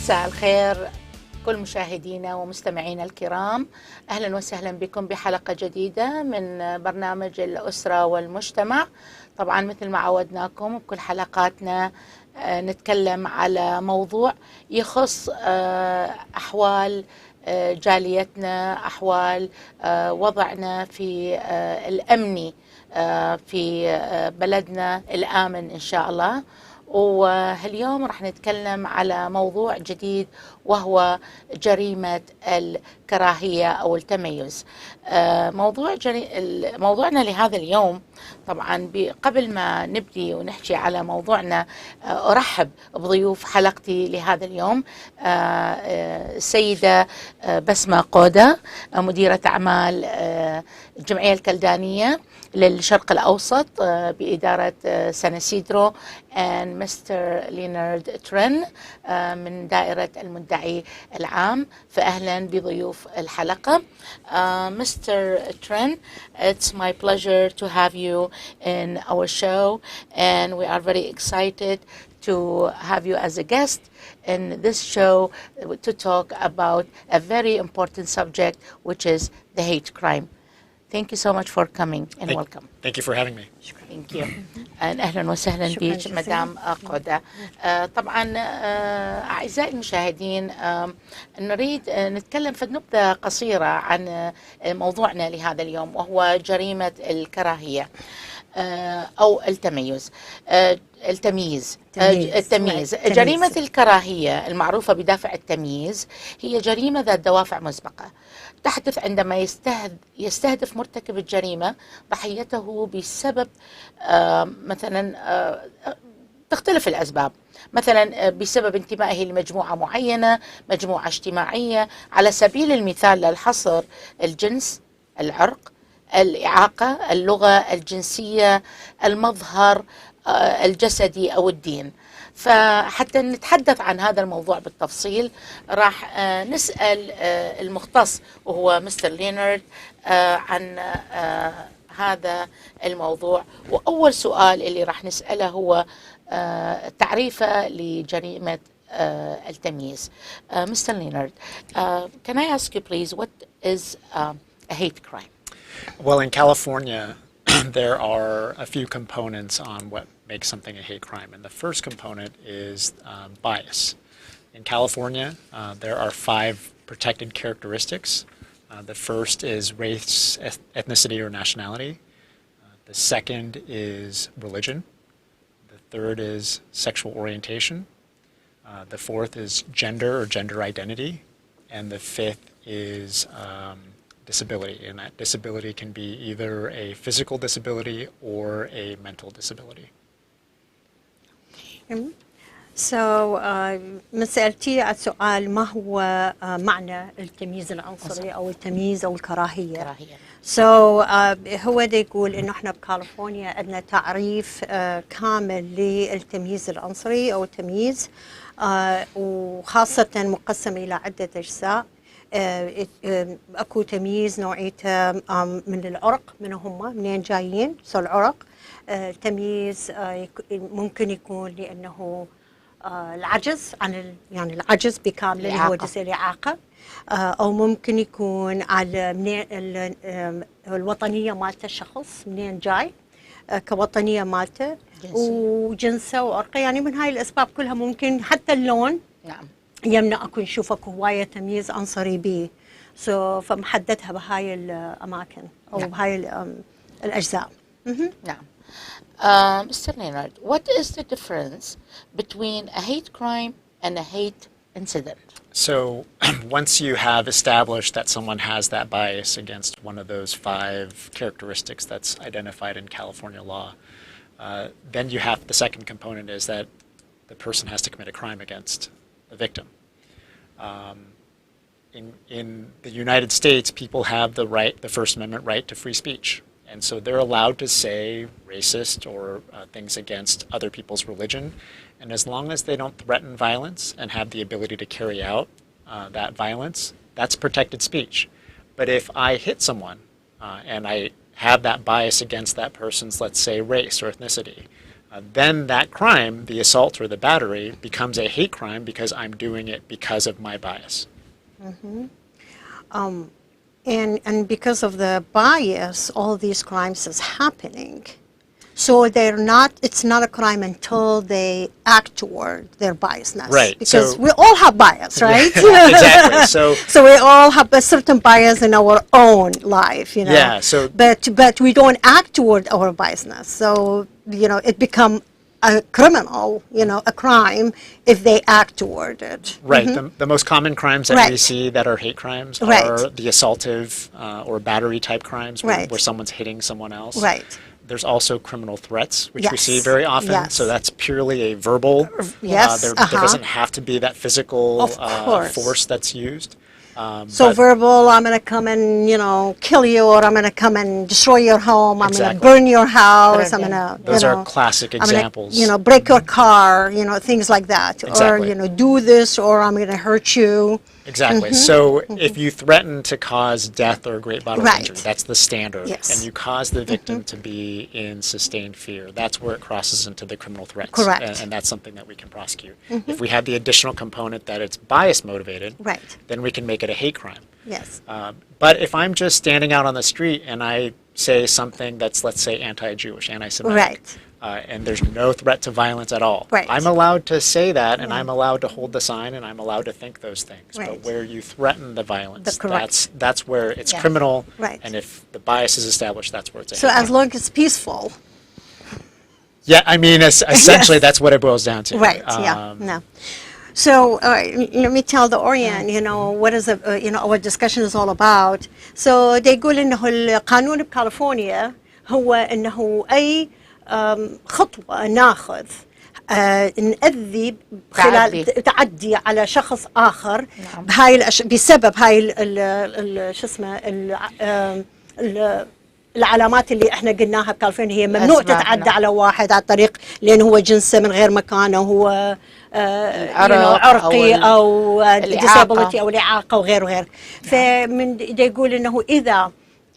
مساء الخير كل مشاهدينا ومستمعينا الكرام، أهلا وسهلا بكم بحلقة جديدة من برنامج الأسرة والمجتمع. طبعا مثل ما عودناكم بكل حلقاتنا نتكلم على موضوع يخص أحوال جاليتنا، أحوال وضعنا في الأمني في بلدنا الآمن إن شاء الله. واليوم راح نتكلم على موضوع جديد وهو جريمة الكراهية أو التمييز. موضوعنا لهذا اليوم، طبعا قبل ما نبدي ونحكي على موضوعنا أرحب بضيوف حلقتي لهذا اليوم، السيدة بسمة قودا، مديرة اعمال الجمعية الكلدانية للشرق الاوسط بإدارة يسيدرو، and Mr. LeonardTrinh من دائرة المدعي العام. فأهلا بضيوف الحلقة. Mr. Trinh, it's my pleasure to have you in our show, and we are very excited to have you as a guest in this show to talk about a very important subject, which is the hate crime. Thank you so much for coming and welcome. Thank you for having me. Thank you. أهلا وسهلا بك مدام قودا. طبعا أعزائي المشاهدين، نريد نتكلم في نبذة قصيرة عن موضوعنا لهذا اليوم، وهو جريمة الكراهية أو التمييز. التمييز. جريمة الكراهية المعروفة بدافع التمييز هي جريمة ذات دوافع مسبقة تحدث عندما يستهدف مرتكب الجريمة ضحيته بسبب مثلا تختلف الأسباب، مثلا بسبب انتمائه لمجموعة معينة، مجموعة اجتماعية. على سبيل المثال للحصر: الجنس، العرق، الإعاقة، اللغة، الجنسية، المظهر الجسدي أو الدين. فحتى نتحدث عن هذا الموضوع بالتفصيل راح نسأل المختص وهو مستر لينارد عن هذا الموضوع. وأول سؤال اللي راح نسأله هو تعريفه لجريمة التمييز. Mr. Leonard, can I ask you please, what is a hate crime? Well, in California, there are a few components on what makes something a hate crime. And the first component is bias. In California, there are 5 protected characteristics. The first is race, ethnicity, or nationality. The second is religion. The third is sexual orientation. The fourth is gender or gender identity. And the fifth is disability, and that disability can be either a physical disability or a mental disability. So من سألتي على السؤال ما هو معنى التمييز العنصري أو التمييز أو الكراهية. So هو ده يقول إنه إحنا بكاليفورنيا عندنا تعريف كامل للتمييز العنصري أو التمييز، وخاصة مقسم إلى عدة أجزاء. اكو تمييز نوعيته من العرق، من هم منين جايين، العرق. التمييز ممكن يكون لانه العجز عن يعني العجز بكامله اللي هو جزء الاعاقه، او ممكن يكون على منين الوطنيه مالته، الشخص منين جاي كوطنيه مالته، وجنسه وعرقه. يعني من هاي الاسباب كلها ممكن، حتى اللون. نعم. يمنع أكون نشوفك هواية تمييز عنصري به. فمحددها بهاي الأماكن أو بهاي الأجزاء. نعم. Mr. Leonard, what is the difference between a hate crime and a hate incident? So once you have established that someone has that bias against one of those 5 characteristics that's identified in California law, then you have the second component is that the person has to commit a crime against the victim. In the United States, people have the First Amendment right to free speech. And so they're allowed to say racist or things against other people's religion. And as long as they don't threaten violence and have the ability to carry out that violence, that's protected speech. But if I hit someone and I have that bias against that person's, let's say, race or ethnicity, then that crime, the assault or the battery, becomes a hate crime because I'm doing it because of my bias. And because of the bias, all these crimes is happening. So it's not a crime until they act toward their biasness. Right. Because so, we all have bias, right? exactly. So we all have a certain bias in our own life, you know. Yeah. So, but we don't act toward our biasness. So, you know, it become a criminal, you know, a crime if they act toward it. right. The most common crimes that we Right. see that are hate crimes Right. are the assaultive or battery type crimes Right. where someone's hitting someone else. Right. There's also criminal threats, which we Yes. see very often. Yes. So that's purely a verbal. Yes. There doesn't have to be that physical Of course. force that's used. So but- verbal, I'm going to come and, you know, kill you, or I'm going to come and destroy your home, I'm going to Exactly. burn your house, I'm Burn, going to, Those you are know, classic I'm gonna, examples. you know, break your car, you know, things like that. Or, Exactly. you know, do this, or I'm going to hurt you. Exactly. So if you threaten to cause death or great bodily Right. injury, that's the standard. Yes. And you cause the victim to be in sustained fear. That's where it crosses into the criminal threats. Correct. And that's something that we can prosecute. If we have the additional component that it's bias motivated, Right. then we can make it a hate crime. Yes. But if I'm just standing out on the street and I say something that's, let's say, anti-Jewish, anti-Semitic, Right. And there's no threat to violence at all, Right. I'm allowed to say that, and I'm allowed to hold the sign, and I'm allowed to think those things. But Right. where you threaten the violence, correct. that's where it's Yeah. criminal. Right. And if the bias is established, that's where it's a So hate as crime. long as it's peaceful. Yeah, I mean, essentially, that's what it boils down to. Right, yeah, no. So let me tell the Orient, you know, what is you know, our discussion is all about. So they يقول إنه القانون بكاليفورنيا هو إنه أي خطوة ناخذ نأذي خلال تعدي على شخص آخر بهاي بسبب هاي شو اسمه العلامات اللي احنا قلناها بكاليفورنيا هي ممنوع تتعدى على واحد على الطريق لأنه هو جنسه من غير مكانه، هو عرقي أو disability أو الإعاقة وغيره وغيره. فمن يقول إنه إذا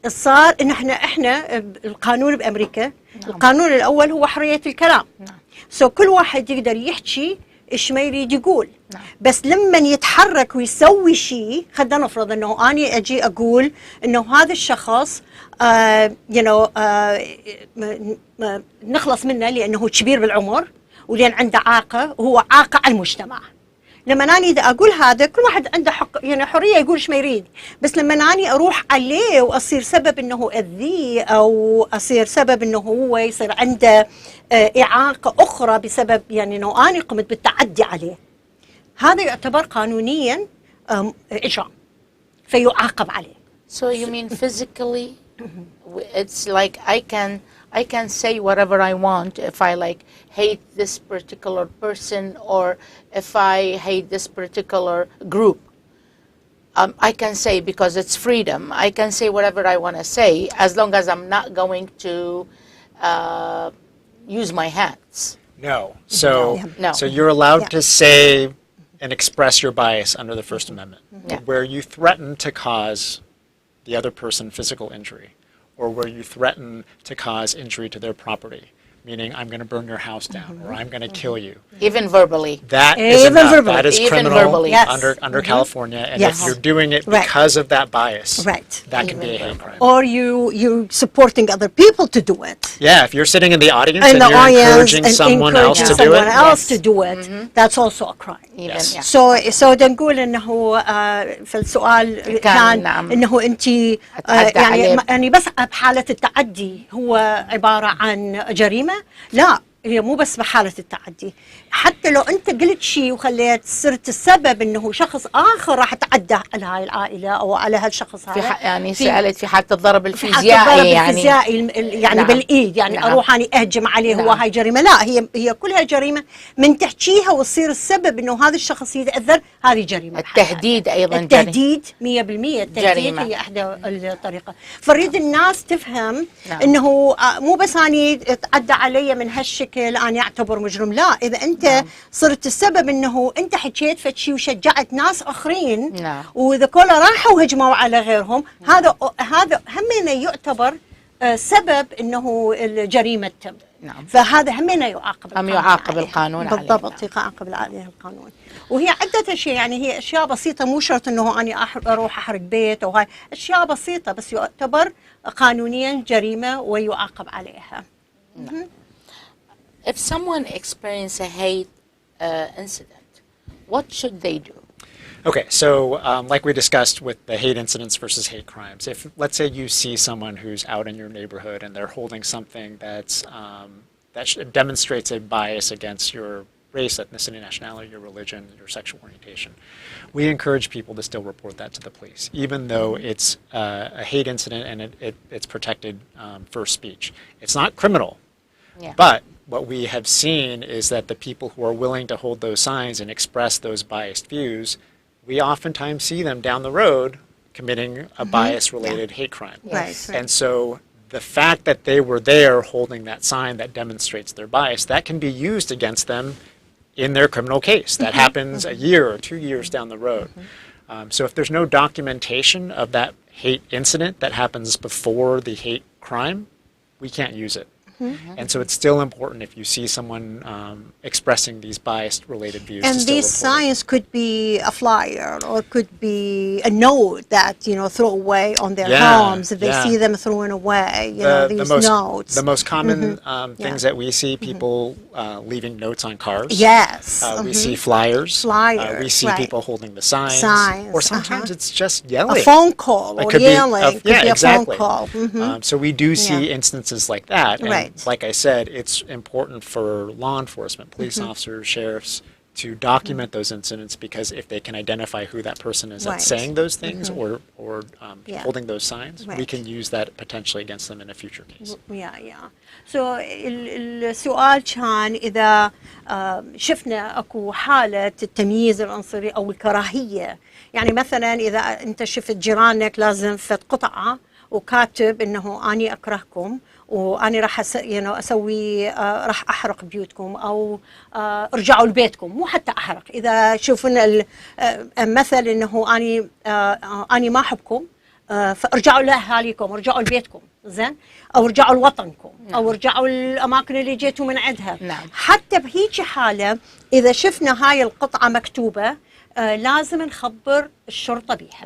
صار إن احنا القانون بأمريكا القانون الأول هو حرية الكلام. سو كل واحد يقدر يحكي ايش ما يريد يقول. بس لما يتحرك ويسوي شيء، خلينا نفرض انه اني اجي اقول انه هذا الشخص نخلص منه لانه كبير بالعمر ولان عنده اعاقه وهو عاقه على المجتمع. لما اني اذا اقول هذا كل واحد عنده حق، يعني حريه يقول ايش ما يريد، بس لما اني اروح عليه واصير سبب انه اذيه او اصير سبب انه هو يصير عنده اعاقه اخرى بسبب يعني انه اني قمت بالتعدي عليه، هذا يعتبر قانونيا اجرام فيعاقب عليه. So you mean physically it's like I can say whatever I want if I like hate this particular person or if I hate this particular group. I can say because it's freedom. I can say whatever I want to say as long as I'm not going to use my hands. No. So, No. so you're allowed Yeah. to say and express your bias under the First Amendment, Yeah. where you threaten to cause the other person physical injury, or where you threaten to cause injury to their property, meaning I'm going to burn your house down, or I'm going to kill you. Even verbally. That is Even enough. verbally. That is Even criminal verbally. Yes. under California, and Yes. if you're doing it Right. because of that bias, Right. that can be a Even hate crime. Or you supporting other people to do it. Yeah, if you're sitting in the audience And and the you're audience encouraging and someone else to do someone it, else Yes. to do it, that's also a crime. Even, Yes. yeah. So ده نقول انه في السؤال كان نعم. انه انت أتعدى عليه. يعني بس بحالة التعدي هو عبارة عن جريمة؟ لا، هي مو بس بحالة التعدي، حتى لو أنت قلت شيء وخليت صرت السبب إنه شخص آخر راح يتعدى على هاي العائلة أو على هالشخص هذا. يعني سألت في حالة الضرب في حالة الفيزيائي الضرب يعني الفيزيائي يعني نعم. بالإيد، يعني نعم. أروح أنا أهجم عليه نعم. هو هاي جريمة. لا، هي كلها جريمة من تحكيها وتصير السبب إنه هذا الشخص يتأذر، هذه جريمة. التهديد أيضا التهديد 100% التهديد جريمة. هي إحدى الطريقة. فريد الناس تفهم نعم. إنه مو بس أني تعدى علي من هالشكل أنا أعتبر مجرم، لا، إذا أنت نعم. صرت السبب إنه أنت حكيت فشي وشجعت ناس آخرين نعم. وإذا كله راحوا هجموا على غيرهم، هذا هم يعتبر سبب انه الجريمه تتم. نعم. فهذا همنا يعاقب القانون. يعاقب القانون عليه. بالضبط، يعاقب عليه القانون. وهي عده اشياء، يعني هي اشياء بسيطه، مو شرط انه انا اروح احرق بيت، وهاي اشياء بسيطه بس يعتبر قانونيا جريمه ويعاقب عليها. نعم. If someone experiences a hate incident, what should they do? Okay, so like we discussed with the hate incidents versus hate crimes, if let's say you see someone who's out in your neighborhood and they're holding something that's that demonstrates a bias against your race, ethnicity, nationality, your religion, your sexual orientation, we encourage people to still report that to the police, even though it's a hate incident and it's protected for speech. It's not criminal, but what we have seen is that the people who are willing to hold those signs and express those biased views, we oftentimes see them down the road committing a bias-related hate crime. Right. And so the fact that they were there holding that sign that demonstrates their bias, that can be used against them in their criminal case. That happens a year or 2 years down the road. So if there's no documentation of that hate incident that happens before the hate crime, we can't use it. And so it's still important if you see someone expressing these biased-related views. And these signs could be a flyer or could be a note that, you know, throw away on their homes if they see them throwing away, you know, these notes. The most common things that we see, people leaving notes on cars. Yes. We see flyers. We see people holding the signs. Or sometimes it's just yelling. A phone call or yelling. Could be exactly. A phone call. So we do see instances like that. And right. like I said, it's important for law enforcement, police officers, sheriffs, to document those incidents, because if they can identify who that person is that's saying those things or holding those signs, we can use that potentially against them in a future case. So السؤال كان إذا شفنا أكو حالة التمييز العنصري أو الكراهية، يعني مثلا إذا أنت شفت جيرانك لازم فت قطعة وكاتب إنه أني أكرهكم وأنا راح أسوي راح أحرق بيوتكم أو ارجعوا لبيتكم، مو حتى أحرق، إذا شوفنا المثل إنه أني ما أحبكم فارجعوا لأهاليكم، ارجعوا لبيتكم، زين، أو ارجعوا لوطنكم، أو ارجعوا الأماكن اللي جيتوا من عندها. حتى بهيك حالة إذا شفنا هاي القطعة مكتوبة لازم نخبر الشرطة بيها،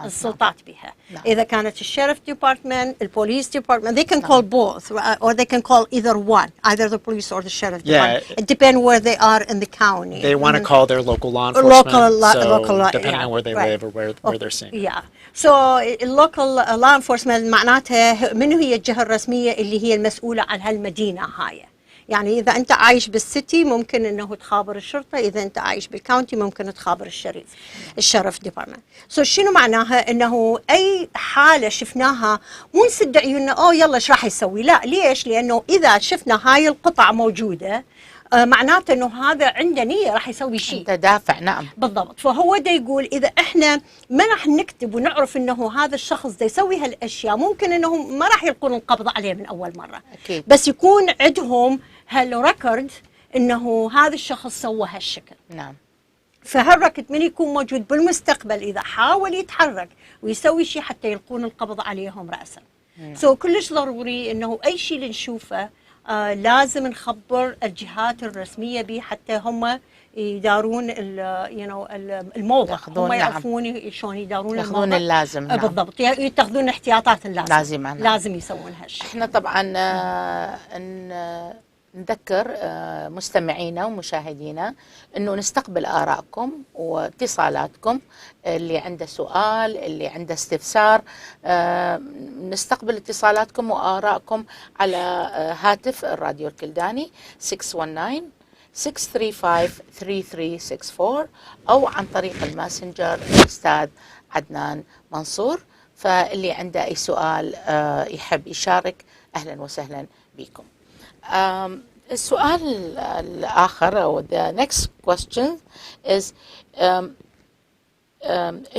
السلطات بيها. إذا كانت الشeriff department, البوليس department, they can call both, or they can call either one, either the police or the sheriff department. It depends where they are in the county. They want to call their local law enforcement, so depending on where they live or where they're seeing. So local law enforcement معناتها منو هي الجهة الرسمية اللي هي المسؤولة عن هالمدينة هاي. يعني إذا أنت عايش بالسيتي ممكن إنه تخابر الشرطة، إذا أنت عايش بالكاونتي ممكن تخابر الشرف ديبارتمنت. شنو معناها؟ إنه أي حالة شفناها مو نسد عيوننا أوه يلا إيش راح يسوي، لا، ليش؟ لأنه إذا شفنا هاي القطع موجودة معناته إنه هذا عنده نية راح يسوي شيء، تدافع. نعم بالضبط. فهو دا يقول إذا إحنا ما راح نكتب ونعرف إنه هذا الشخص دا يسوي هالأشياء، ممكن إنهم ما راح يلقون القبض عليه من أول مرة. أكيد. بس يكون عندهم هالريكورد إنه هذا الشخص سوى هالشكل. نعم. فهالريكورد من يكون موجود بالمستقبل إذا حاول يتحرك ويسوي شيء حتى يلقون القبض عليهم رأسا. كلش ضروري إنه أي شيء اللي نشوفه لازم نخبر الجهات الرسمية به حتى هم يدارون الموضوع، هم يعرفون شلون يدارون الموضوع، ياخذون اللازم. بالضبط، يتخذون الاحتياطات اللازم. لازم يسوون هالشيء. احنا طبعا نذكر مستمعينا ومشاهدينا انه نستقبل آرائكم واتصالاتكم، اللي عنده سؤال، اللي عنده استفسار، نستقبل اتصالاتكم وآرائكم على هاتف الراديو الكلداني 619-635-3364 أو عن طريق الماسنجر الأستاذ عدنان منصور. فاللي عنده أي سؤال يحب يشارك أهلا وسهلا بكم. السؤال الآخر أو the next question is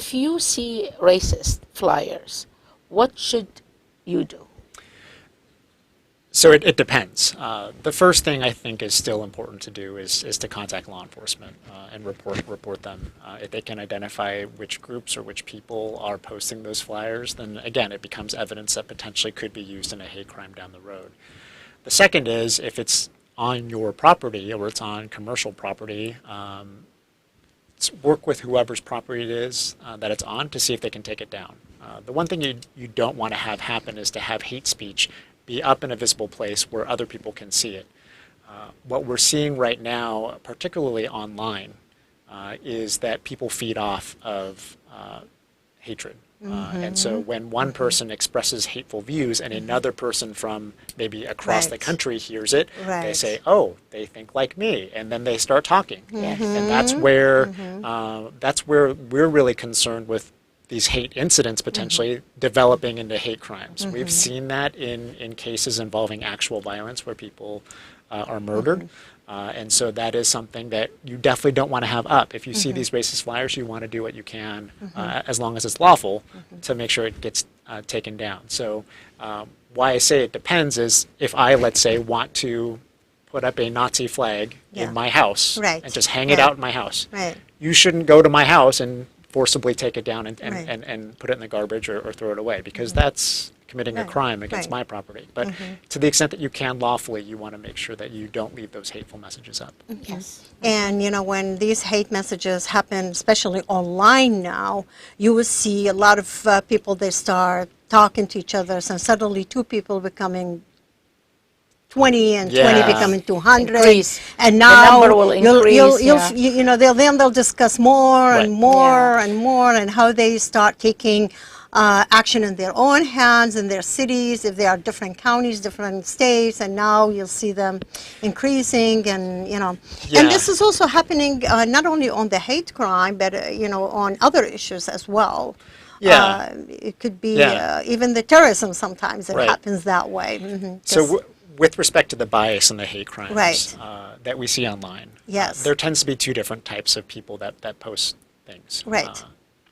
if you see racist flyers, what should you do? So it depends. The first thing I think is still important to do is to contact law enforcement and report them. If they can identify which groups or which people are posting those flyers, then again, it becomes evidence that potentially could be used in a hate crime down the road. The second is if it's on your property or it's on commercial property, work with whoever's property it is that it's on to see if they can take it down. The one thing you don't want to have happen is to have hate speech be up in a visible place where other people can see it. What we're seeing right now, particularly online, is that people feed off of hatred. And so when one person expresses hateful views and another person from maybe across the country hears it, they say, oh, they think like me, and then they start talking. And that's where we're really concerned with these hate incidents potentially developing into hate crimes. We've seen that in cases involving actual violence where people are murdered. And so that is something that you definitely don't want to have up. If you see these racist flyers, you want to do what you can, as long as it's lawful, to make sure it gets taken down. So why I say it depends is if I, let's say, want to put up a Nazi flag in my house and just hang it out in my house, you shouldn't go to my house and forcibly take it down and put it in the garbage or throw it away, because that's committing a crime against my property. But to the extent that you can lawfully, you want to make sure that you don't leave those hateful messages up. Yes. And, you know, when these hate messages happen, especially online now, you will see a lot of people, they start talking to each other, and suddenly two people becoming 20 and 20 becoming 200, and now the number will increase. You know, they'll discuss more and more and more, and how they start taking action in their own hands in their cities, if they are different counties, different states, and now you'll see them increasing, and you know, and this is also happening not only on the hate crime, but you know, on other issues as well. It could be even the terrorism. Sometimes it happens that way. So with respect to the bias and the hate crimes that we see online, there tends to be two different types of people that post things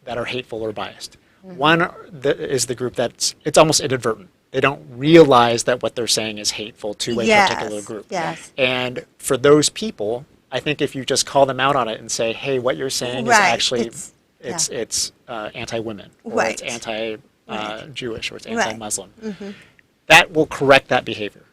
that are hateful or biased. One is the group it's almost inadvertent. They don't realize that what they're saying is hateful to a particular group. And for those people, I think if you just call them out on it and say, hey, what you're saying is actually it's anti-women, or it's anti-Jewish, or it's anti-Muslim, that will correct that behavior.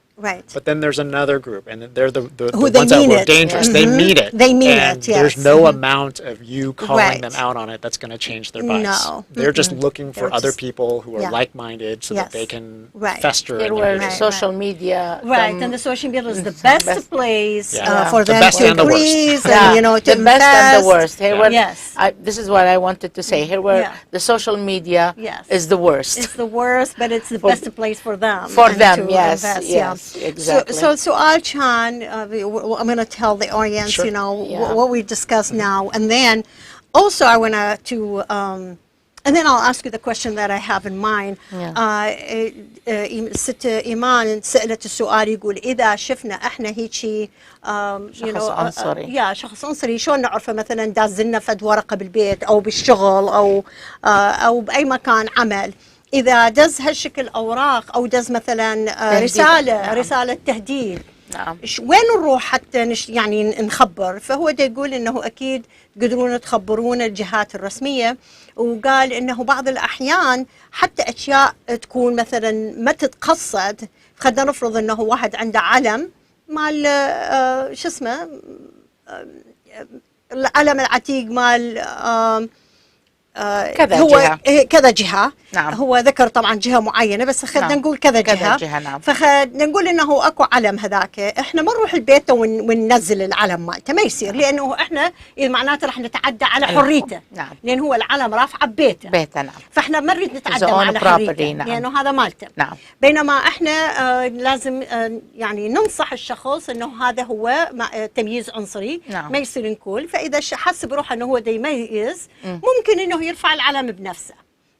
But then there's another group, and they're the ones that were dangerous. They mean it. They mean and there's no amount of you calling them out on it that's going to change their bias. No. They're just looking for other people who are like-minded so that they can fester. Where social media. And the social media is the best place for them to increase, and you know, to the best and the worst. Here where, this is what I wanted to say. Here where the social media is the worst. It's the worst, but it's the best place for them. For them, yes. Exactly. So Chan, I'm going to tell the audience, you know, what we discussed now, and then also I want to, and then I'll ask you the question that I have in mind. ست ايمان سألت السؤال يقول إذا شفنا إحنا هيجي شخص عنصري شخص عنصري شلون نعرفه مثلا داز لنا فد ورقة بالبيت أو بالشغل أو بأي مكان عمل، إذا دز هالشكل أوراق أو دز مثلا رسالة تهديد، وين نروح حتى يعني نخبر؟ فهو دا يقول إنه أكيد تقدرون تخبرون الجهات الرسمية، وقال إنه بعض الأحيان حتى أشياء تكون مثلا ما تتقصد. خلينا نفرض إنه واحد عنده علم مال شو اسمه العلم العتيق مال كذا جهة. نعم. هو ذكر طبعا جهة معينة، بس خلينا نقول كذا جهة. نعم. فخلينا نقول انه اكو علم هذاك، احنا ما نروح البيت وننزل العلم مالته، ما يصير، لانه احنا معناته راح نتعدى على حريته. نعم. لان هو العلم رافعه ببيته. نعم. فاحنا ما نريد نتعدى على حريته. نعم. لانه هذا مالته. نعم. بينما احنا لازم يعني ننصح الشخص انه هذا هو تمييز عنصري. نعم. ما يصير نقول، فاذا حس بروحه انه هو دا يميز، ممكن انه يرفع العلم بنفسه.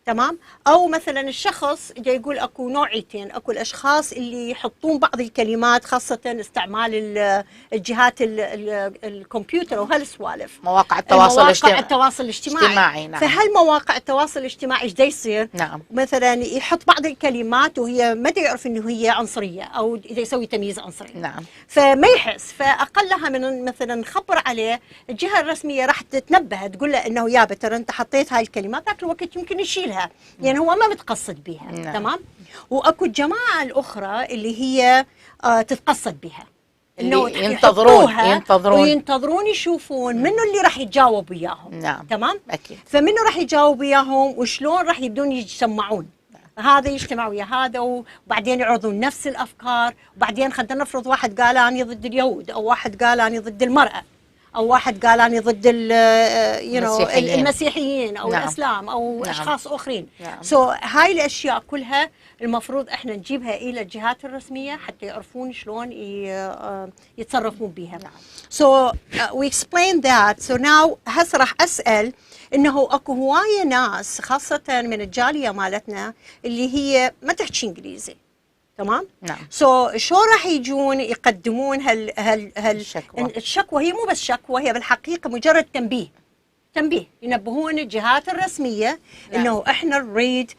تمام. او مثلا الشخص جاي يقول اكو نوعيتين، اكو الاشخاص اللي يحطون بعض الكلمات خاصه استعمال الجهات الكمبيوتر وهالسوالف، مواقع التواصل الاجتماعي. نعم. فهالمواقع التواصل الاجتماعي ايش دا يصير؟ نعم. مثلا يحط بعض الكلمات وهي ما دا يعرف انه هي عنصريه او دا يسوي تمييز عنصري. نعم. فما يحس، فاقلها من مثلا نخبر عليه، الجهه الرسميه راح تتنبه تقول له انه يا ترى انت حطيت هاي الكلمات، ذاك الوقت يمكن يشيلها يعني هو ما متقصد بها. نعم. تمام. واكو الجماعه الاخرى اللي هي تتقصد بها، انه ينتظرون يشوفون منو اللي راح يتجاوب وياهم. نعم. تمام. اكيد. فمنو راح يجاوب وياهم وشلون راح يبدون يجتمعون، هذا يجتمع ويا هذا وبعدين يعرضون نفس الافكار، وبعدين خلينا نفرض واحد قال اني ضد اليهود، او واحد قال اني ضد المراه، او واحد قال اني ضد المسيحيين او نعم. الاسلام او نعم. اشخاص اخرين. نعم. هاي الاشياء كلها المفروض احنا نجيبها الى الجهات الرسميه حتى يعرفون شلون يتصرفون بها. نعم. we explain that. now هسه راح اسال انه اكو هوايه ناس خاصه من الجاليه مالتنا اللي هي ما تحكي انجليزي. تمام. نعم. شلون راح يجون يقدمون الشكوى؟ هي مو بس شكوى، هي بالحقيقه مجرد تنبيه ينبهون الجهات الرسميه. نعم. انه احنا نريد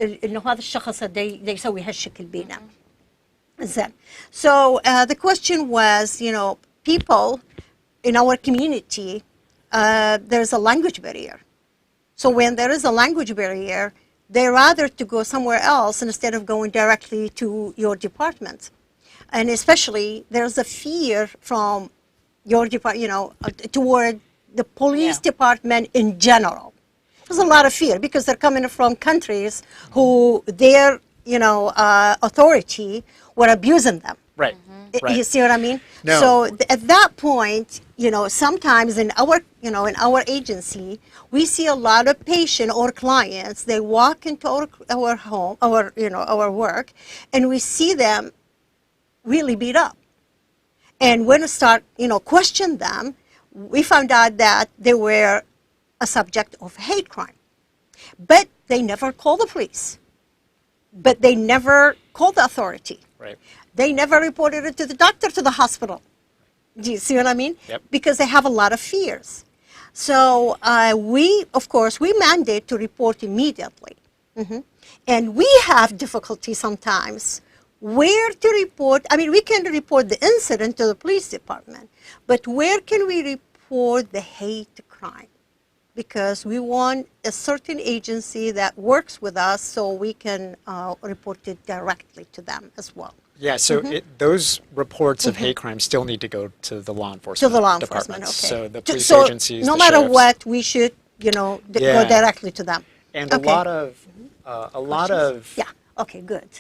انه هذا الشخص دا يسوي هالشكل بينا. زين. The question was, people in our community, there's a language barrier. So when there is a language barrier, they rather to go somewhere else instead of going directly to your department. And especially there's a fear from your department, toward the police department in general. There's a lot of fear because they're coming from countries who their, authority were abusing them. Right. Right. You see what I mean? No. So at that point, sometimes in our agency, we see a lot of patient or clients. They walk into our home, our work, and we see them really beat up. And when we start, question them, we found out that they were a subject of hate crime, but they never call the police. But they never call the authority. Right. They never reported it to the doctor, to the hospital. Do you see what I mean? Yep. Because they have a lot of fears. So we mandate to report immediately. Mm-hmm. And we have difficulty sometimes where to report. I mean, we can report the incident to the police department, but where can we report the hate crime? Because we want a certain agency that works with us so we can report it directly to them as well. Yeah, so those reports of hate crime still need to go to the law enforcement departments. Okay. So the police agencies, no the matter sheriffs. what, we should, go directly to them. And Okay. a lot of Yeah. Okay. Good.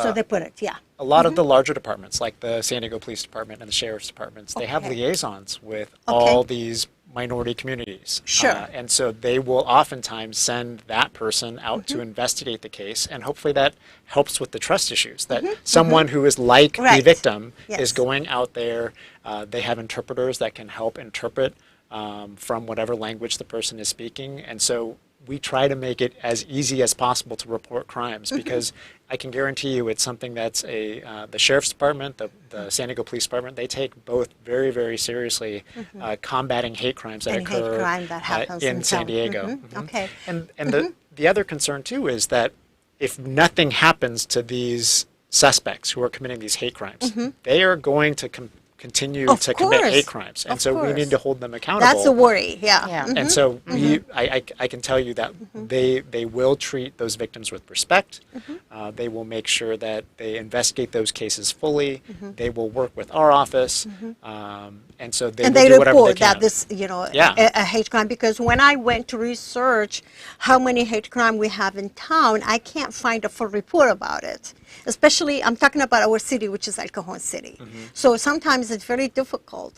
So they put it. Yeah. a lot of the larger departments, like the San Diego Police Department and the Sheriff's Departments, they have Okay. liaisons with all these minority communities. Sure. And so they will oftentimes send that person out to investigate the case, and hopefully that helps with the trust issues, that someone who is like the Right. victim Yes. is going out there. They have interpreters that can help interpret from whatever language the person is speaking. And so we try to make it as easy as possible to report crimes, because I can guarantee you it's something that's the Sheriff's Department, the San Diego Police Department, they take both very, very seriously combating hate crimes that occur hate crime that happens in San Diego. Okay. And the other concern too is that if nothing happens to these suspects who are committing these hate crimes, they are going to continue to commit hate crimes, and so we need to hold them accountable. That's a worry. Yeah. And so I can tell you that they will treat those victims with respect. They will make sure that they investigate those cases fully. They will work with our office, and so they will do whatever they can. That this, a hate crime. Because when I went to research how many hate crime we have in town, I can't find a full report about it. Especially, I'm talking about our city, which is El Cajon City. So sometimes it's very difficult,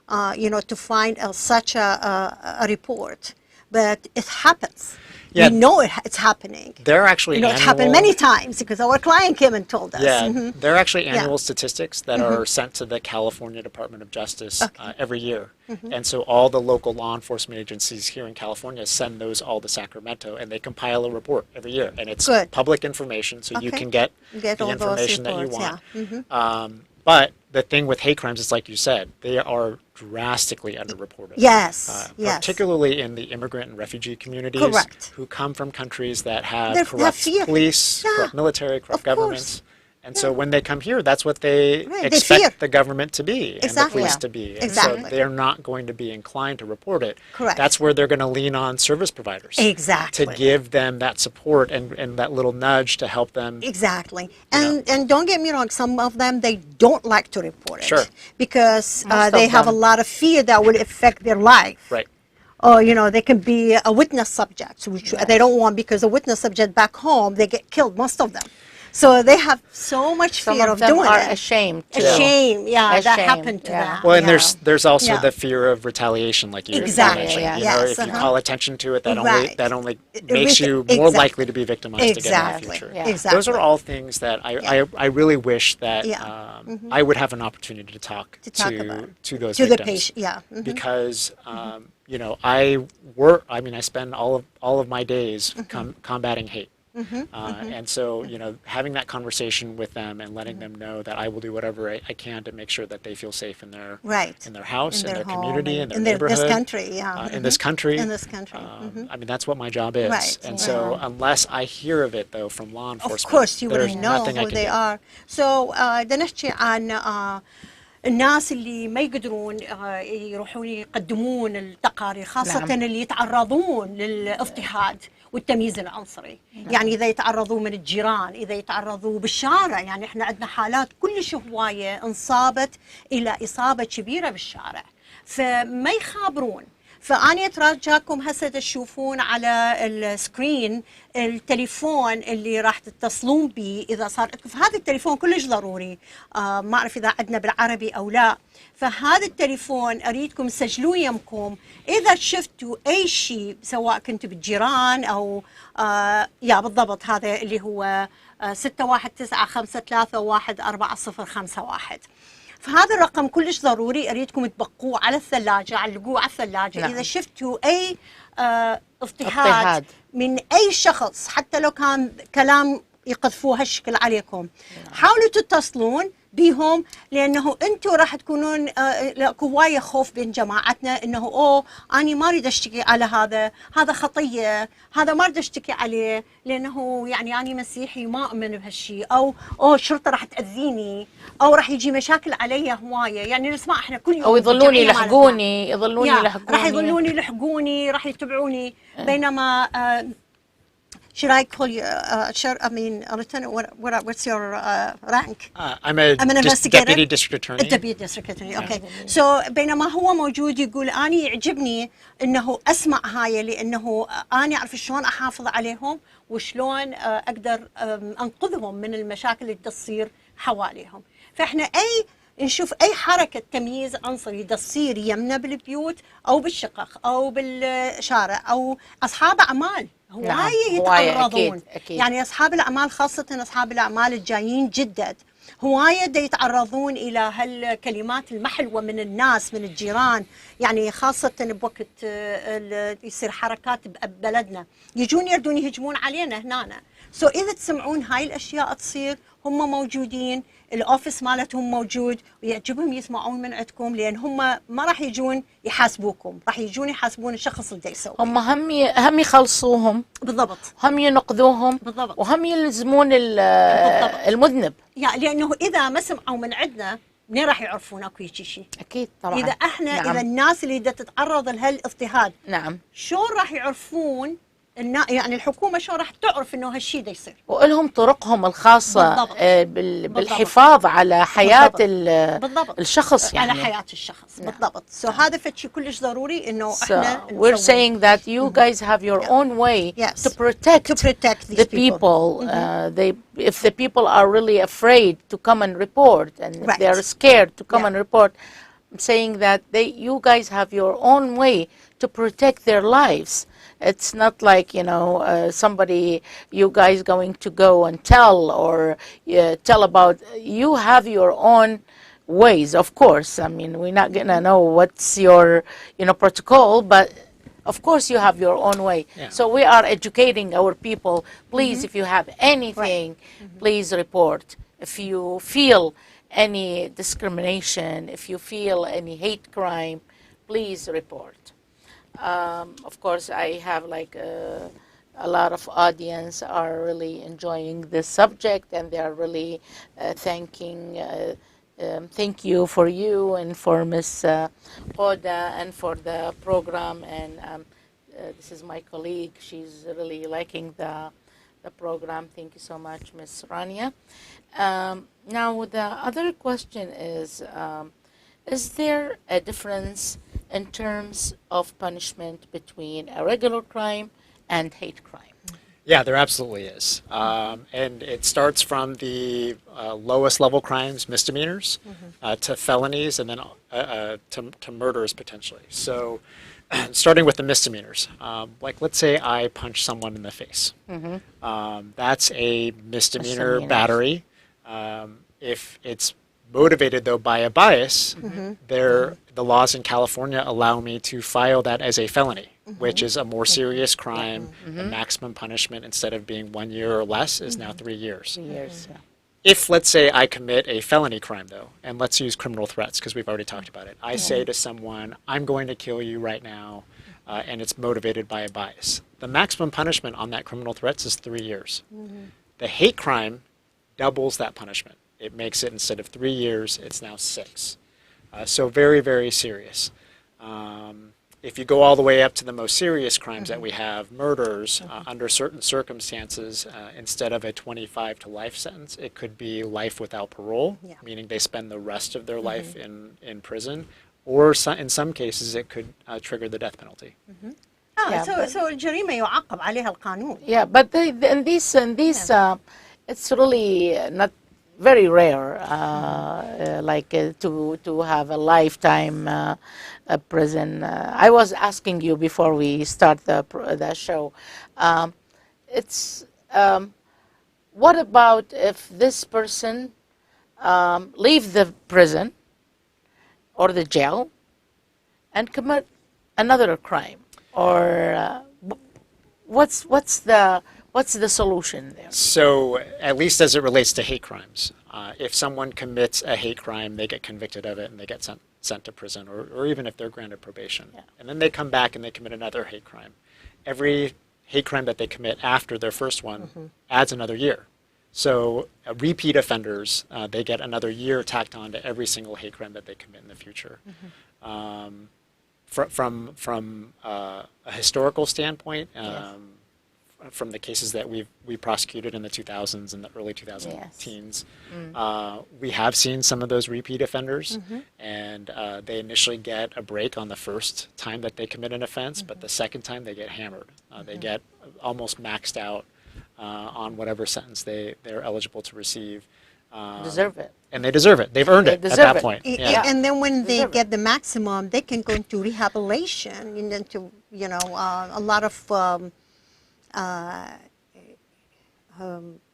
to find such a report, but it happens. Yeah. We know it's happening. There are actually You know, it happened many times because our client came and told us. Yeah, there are actually annual statistics that are sent to the California Department of Justice every year. And so all the local law enforcement agencies here in California send those all to Sacramento, and they compile a report every year. And it's public information, so you can get the information that you want. But the thing with hate crimes is, like you said, they are drastically underreported. Yes, yes. Particularly in the immigrant and refugee communities who come from countries that have corrupt police, corrupt military, corrupt governments. And so when they come here, that's what they expect the government to be and the police to be. And so they're not going to be inclined to report it. Correct. That's where they're going to lean on service providers. Exactly. To give them that support and that little nudge to help them. Exactly. And don't get me wrong, some of them, they don't like to report it. Sure. Because they have a lot of fear that will affect their life. Right. Or, you know, they can be a witness subject, which they don't want, because a witness subject back home, they get killed, most of them. So they have so much fear of doing it. Some of them are ashamed too. Ashamed, that happened to them. Well, and there's also the fear of retaliation, like you mentioned. You know, if you call attention to it, that only makes you more likely to be victimized again in the future. Exactly. Those are all things that I really wish that I would have an opportunity to talk to those victims. Because you know, I spend all of my days combating hate. And so, you know, having that conversation with them and letting them know that I will do whatever I can to make sure that they feel safe in their house, in their community, in their neighborhood, this country, in this country. I mean, that's what my job is. Right. And so, unless I hear of it, though, from law enforcement, of course you wouldn't know who they are. So, بدنا نحكي عن الناس اللي ما يقدرون يروحون يقدمون التقارير، خاصة اللي يتعرضون للاضطهاد والتمييز العنصري. يعني إذا يتعرضوا من الجيران، إذا يتعرضوا بالشارع، يعني إحنا عندنا حالات كلش هواية انصابت إلى إصابة كبيرة بالشارع، فما يخابرون. فأنا أترجاكم هسه تشوفون على السكرين التليفون اللي راح تتصلون به إذا صار لكم. فهذا التليفون كلش ضروري، ما أعرف إذا عندنا بالعربي أو لا. فهذا التليفون أريدكم تسجلوه يمكم إذا شفتوا أي شيء، سواء كنتوا بالجيران أو بالضبط هذا اللي هو 6195314051. فهذا الرقم كلش ضروري، أريدكم تبقوه على الثلاجة، علقوه على الثلاجة. إذا شفتوا أي اضطهاد من أي شخص، حتى لو كان كلام يقذفوه هالشكل عليكم، حاولوا تتصلون بيهم، لأنه أنتم راح تكونون هواية خوف بين جماعتنا، إنه أنا ما أريد أشتكي على هذا خطية، هذا ما أريد أشتكي عليه لأنه يعني أنا مسيحي ما أؤمن بهالشيء، أو الشرطة راح تأذيني، أو راح يجي مشاكل علي هواية. يعني نسمع إحنا كل يوم، أو يظلون يلحقوني راح يتبعوني. بينما should I call you, Lieutenant, what's your rank? I'm an investigator. Deputy District Attorney. Deputy District Attorney, okay. So بينما هو موجود يقول أنا يعجبني إنه أسمع هاي، لأنه أنا أعرف شلون أحافظ عليهم وشلون أقدر أنقذهم من المشاكل اللي تصير حواليهم. فإحنا نشوف أي حركة تمييز عنصري تصير يمنا بالبيوت أو بالشقق أو بالشارع، أو أصحاب أعمال هواية يتعرضون. أكيد. يعني أصحاب الأعمال، خاصة أصحاب الأعمال الجايين جدد، هواية يتعرضون إلى هالكلمات المحلوة من الناس، من الجيران. يعني خاصة بوقت يصير حركات ببلدنا، يجون يردون يهجمون علينا هنا. إذا تسمعون هاي الأشياء تصير، هم موجودين، الأوفيس مالتهم موجود، ويعجبهم يسمعون من عندكم، لأن هم ما راح يجون يحاسبوكم، راح يجون يحاسبون الشخص اللي يسوي. هم هم يخلصوهم بالضبط، هم ينقذوهم بالضبط، وهم يلزمون المذنب. يعني لأنه إذا ما سمعوا من عندنا منين راح يعرفون اكو شيء؟ اكيد طبعا. إذا احنا إذا الناس اللي تتعرض لهالاضطهاد شلون راح يعرفون يعني الحكومة شو راح تعرف إنه هالشيء ده يصير؟ ولهم طرقهم الخاصة بالحفاظ على حياة الشخص، يعني على حياة الشخص. بالضبط. هذا فشي كلش ضروري إنه إحنا we're saying that you guys have your own way to protect the people. If the people are really afraid to come and report, and if they are scared to come and report, I'm saying that you guys have your own way to protect their lives. It's not like, somebody, you guys going to go and tell or tell about. You have your own ways, of course. I mean, we're not going to know what's your, protocol, but of course you have your own way. Yeah. So we are educating our people. Please, if you have anything, please report. If you feel any discrimination, if you feel any hate crime, please report. Of course, I have a lot of audience are really enjoying this subject, and they are really thank you for you and for Miss Qawda and for the program. And this is my colleague. She's really liking the program. Thank you so much, Miss Rania. Now, the other question is there a difference in terms of punishment between a regular crime and hate crime? Yeah, there absolutely is. And it starts from the lowest level crimes, misdemeanors, to felonies, and then to murders potentially. So starting with the misdemeanors, let's say I punch someone in the face. That's a misdemeanor battery. If it's motivated, though, by a bias, the laws in California allow me to file that as a felony, which is a more serious crime. The maximum punishment, instead of being 1 year or less, is now 3 years. 3 years, yeah. If, let's say, I commit a felony crime, though, and let's use criminal threats because we've already talked about it. I say to someone, I'm going to kill you right now, and it's motivated by a bias. The maximum punishment on that criminal threats is 3 years. The hate crime doubles that punishment. It makes it, instead of 3 years, it's now 6. So very, very serious. If you go all the way up to the most serious crimes that we have, murders, under certain circumstances, instead of a 25 to life sentence, it could be life without parole, meaning they spend the rest of their life in prison, or in some cases it could trigger the death penalty. So الجريمة يعاقب عليها القانون. Yeah, but in these it's really not very rare, to have a lifetime prison. I was asking you before we start the show. What about if this person leave the prison or the jail and commit another crime? Or what's the solution there? So, at least as it relates to hate crimes, if someone commits a hate crime, they get convicted of it and they get sent to prison, or even if they're granted probation. And then they come back and they commit another hate crime. Every hate crime that they commit after their first one adds another year. So repeat offenders, they get another year tacked on to every single hate crime that they commit in the future. From a historical standpoint, from the cases that we prosecuted in the 2000s and the early 2010s, we have seen some of those repeat offenders, and they initially get a break on the first time that they commit an offense, but the second time they get hammered. They get almost maxed out on whatever sentence they're eligible to receive. Deserve it. And they deserve it. They've earned it at that point. And then when they get the maximum, they can go into rehabilitation, and into a lot of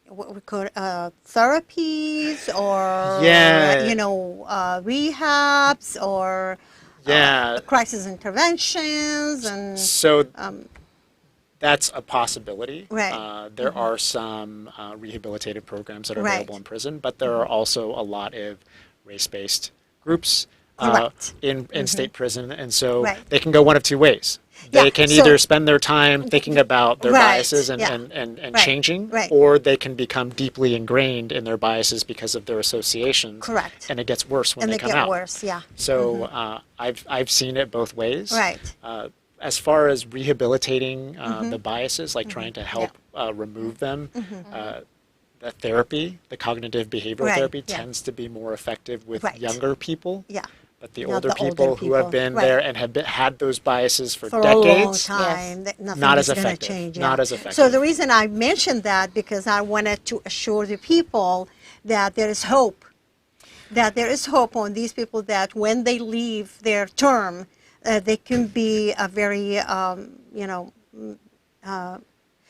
what we call therapies, or rehabs, or crisis interventions, and so that's a possibility. Right. There are some rehabilitative programs that are available in prison, but there are also a lot of race-based groups in state prison, and so they can go one of two ways. They can either spend their time thinking about their biases and changing, or they can become deeply ingrained in their biases because of their associations. Correct. And it gets worse when they come out. And they get worse, So I've seen it both ways. Right. As far as rehabilitating the biases, like trying to help remove them, the therapy, the cognitive behavioral therapy, tends to be more effective with younger people. Yeah. But the older people who have been there and have had those biases for a decades, long time, not as effective. Change, Not as effective. So the reason I mentioned that, because I wanted to assure the people that there is hope that there is hope on these people that when they leave their term, they can be a very,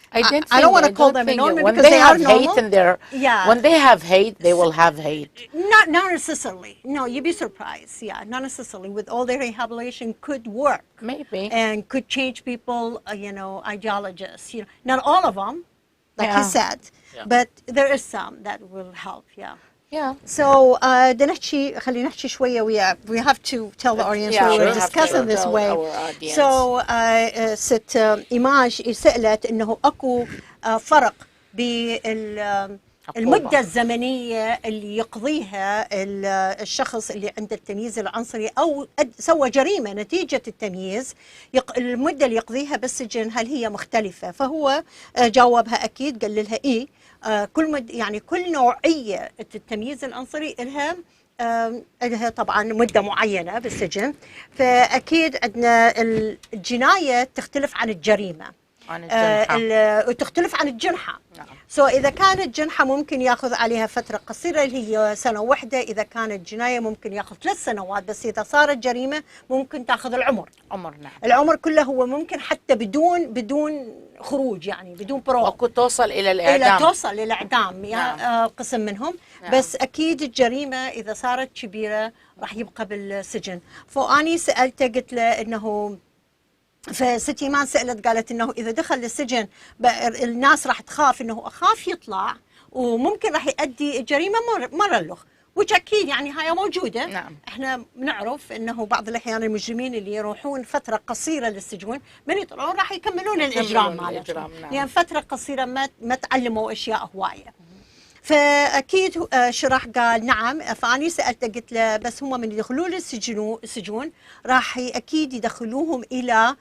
I don't want to call them normal when because they they are have hate normal. in their when they have hate, they will have hate. Not necessarily. No, you'd be surprised. Yeah, not necessarily. With all their rehabilitation, could work. Maybe. And could change people. Ideologies. Not all of them, like you said, but there is some that will help. Yeah. Yeah. So بدنا نحكي خلينا نحكي شوية we have to tell the audience we were discussing this way. So ست إيمان سألت إنه أكو فرق بالمدة الزمنية اللي يقضيها الشخص اللي عنده التمييز العنصري أو سوى جريمة نتيجة التمييز، المدة اللي يقضيها بالسجن هل هي مختلفة؟ فهو جاوبها أكيد، قال لها إيه، كل نوعية التمييز العنصري لها طبعا مدة معينة بالسجن. فأكيد عندنا الجناية تختلف عن الجريمة، وتختلف عن الجنحة. إذا كانت جنحة ممكن ياخذ عليها فترة قصيرة اللي هي سنة واحدة، إذا كانت جناية ممكن ياخذ 3 سنوات، بس إذا صارت جريمة ممكن تاخذ العمر. نعم. العمر كله هو ممكن حتى بدون خروج، يعني بدون بروف، توصل إلى الإعدام. توصل للإعدام قسم منهم. بس أكيد الجريمة إذا صارت كبيرة راح يبقى بالسجن. فأني سألته قلت له إنه فست إيمان سألت قالت إنه إذا دخل السجن الناس راح تخاف، إنه أخاف يطلع وممكن راح يؤدي الجريمة مرة له، which أكيد هاي موجودة. نعم. إحنا بنعرف إنه بعض الأحيان المجرمين اللي يروحون فترة قصيرة للسجون من يطلعون راح يكملون الإجرام مالتهم، يعني فترة قصيرة ما تعلموا أشياء هواية. فأكيد شرح قال نعم. فأني سألته قلت له بس هم من يدخلون السجون راح أكيد يدخلوهم إلى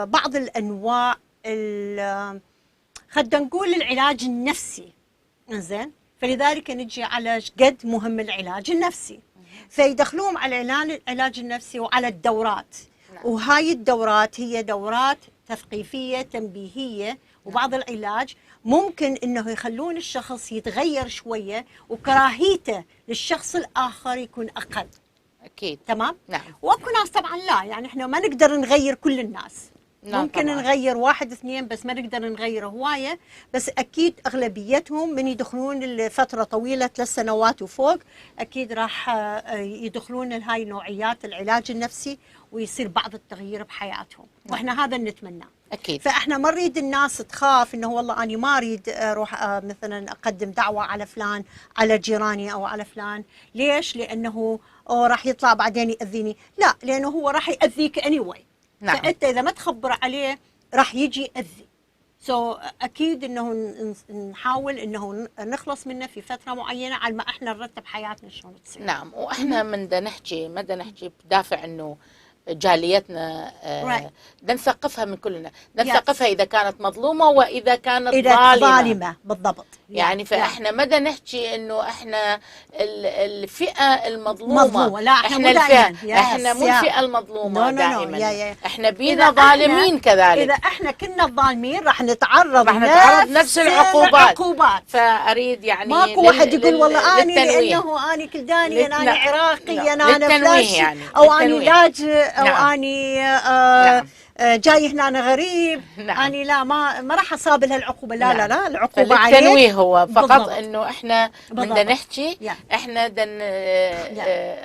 بعض الأنواع خلينا نقول العلاج النفسي. إنزين، فلذلك نجي على قد مهم العلاج النفسي، فيدخلوهم على العلاج النفسي وعلى الدورات. وهاي الدورات هي دورات تثقيفية تنبيهية، وبعض العلاج ممكن انه يخلون الشخص يتغير شوية وكراهيته للشخص الآخر يكون أقل. أكيد. تمام؟ نعم. واكو ناس طبعا لا، احنا ما نقدر نغير كل الناس. ممكن طبعاً نغير 1 2 بس ما نقدر نغير هواية. بس أكيد أغلبيتهم من يدخلون لفترة طويلة 3 سنوات وفوق أكيد راح يدخلون لهاي نوعيات العلاج النفسي ويصير بعض التغيير بحياتهم. وإحنا هذا نتمناه. أكيد. فإحنا ما نريد الناس تخاف إنه والله أنا ما أريد أروح مثلا أقدم دعوة على فلان، على جيراني أو على فلان. ليش؟ لأنه راح يطلع بعدين يأذيني. لا، لأنه هو راح يأذيك anyway. نعم. فأنت إذا ما تخبر عليه راح يجي يأذي. أكيد إنه نحاول إنه نخلص منه في فترة معينة على ما إحنا نرتب حياتنا شلون تصير. نعم. وإحنا ما بدنا نحكي بدافع إنه جاليتنا نثقفها من كلنا، نثقفها إذا كانت مظلومة وإذا كانت ظالمة. بالضبط. يعني فإحنا ما بدنا نحكي إنه إحنا الفئة المظلومة. لا، إحنا الفئة، إحنا مو الفئة المظلومة دائما. إحنا بينا ظالمين كذلك. إذا إحنا كنا ظالمين راح نتعرض نفس العقوبات. فأريد ماكو واحد يقول والله أنا لأنه أنا كلداني، أنا عراقي، أنا فلاشي، أو أنا لاجئ، أو أني جاي هنا غريب. أني لا ما راح أصاب لها العقوبة. لا العقوبة عليه. التنويه هو فقط إنه إحنا بدنا نحكي، إحنا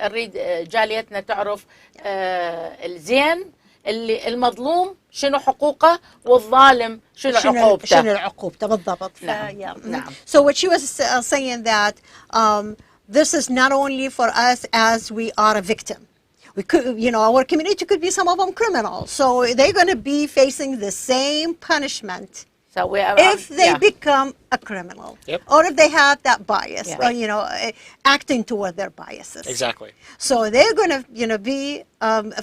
نريد جاليتنا تعرف الزين، اللي المظلوم شنو حقوقه والظالم شنو عقوبته. شنو عقوبته بالضبط. نعم. So what she was saying that this is not only for us as we are a victim. We could, our community could be some of them criminals. So they're going to be facing the same punishment if they become a criminal, or if they have that bias, or acting toward their biases. Exactly. So they're going to be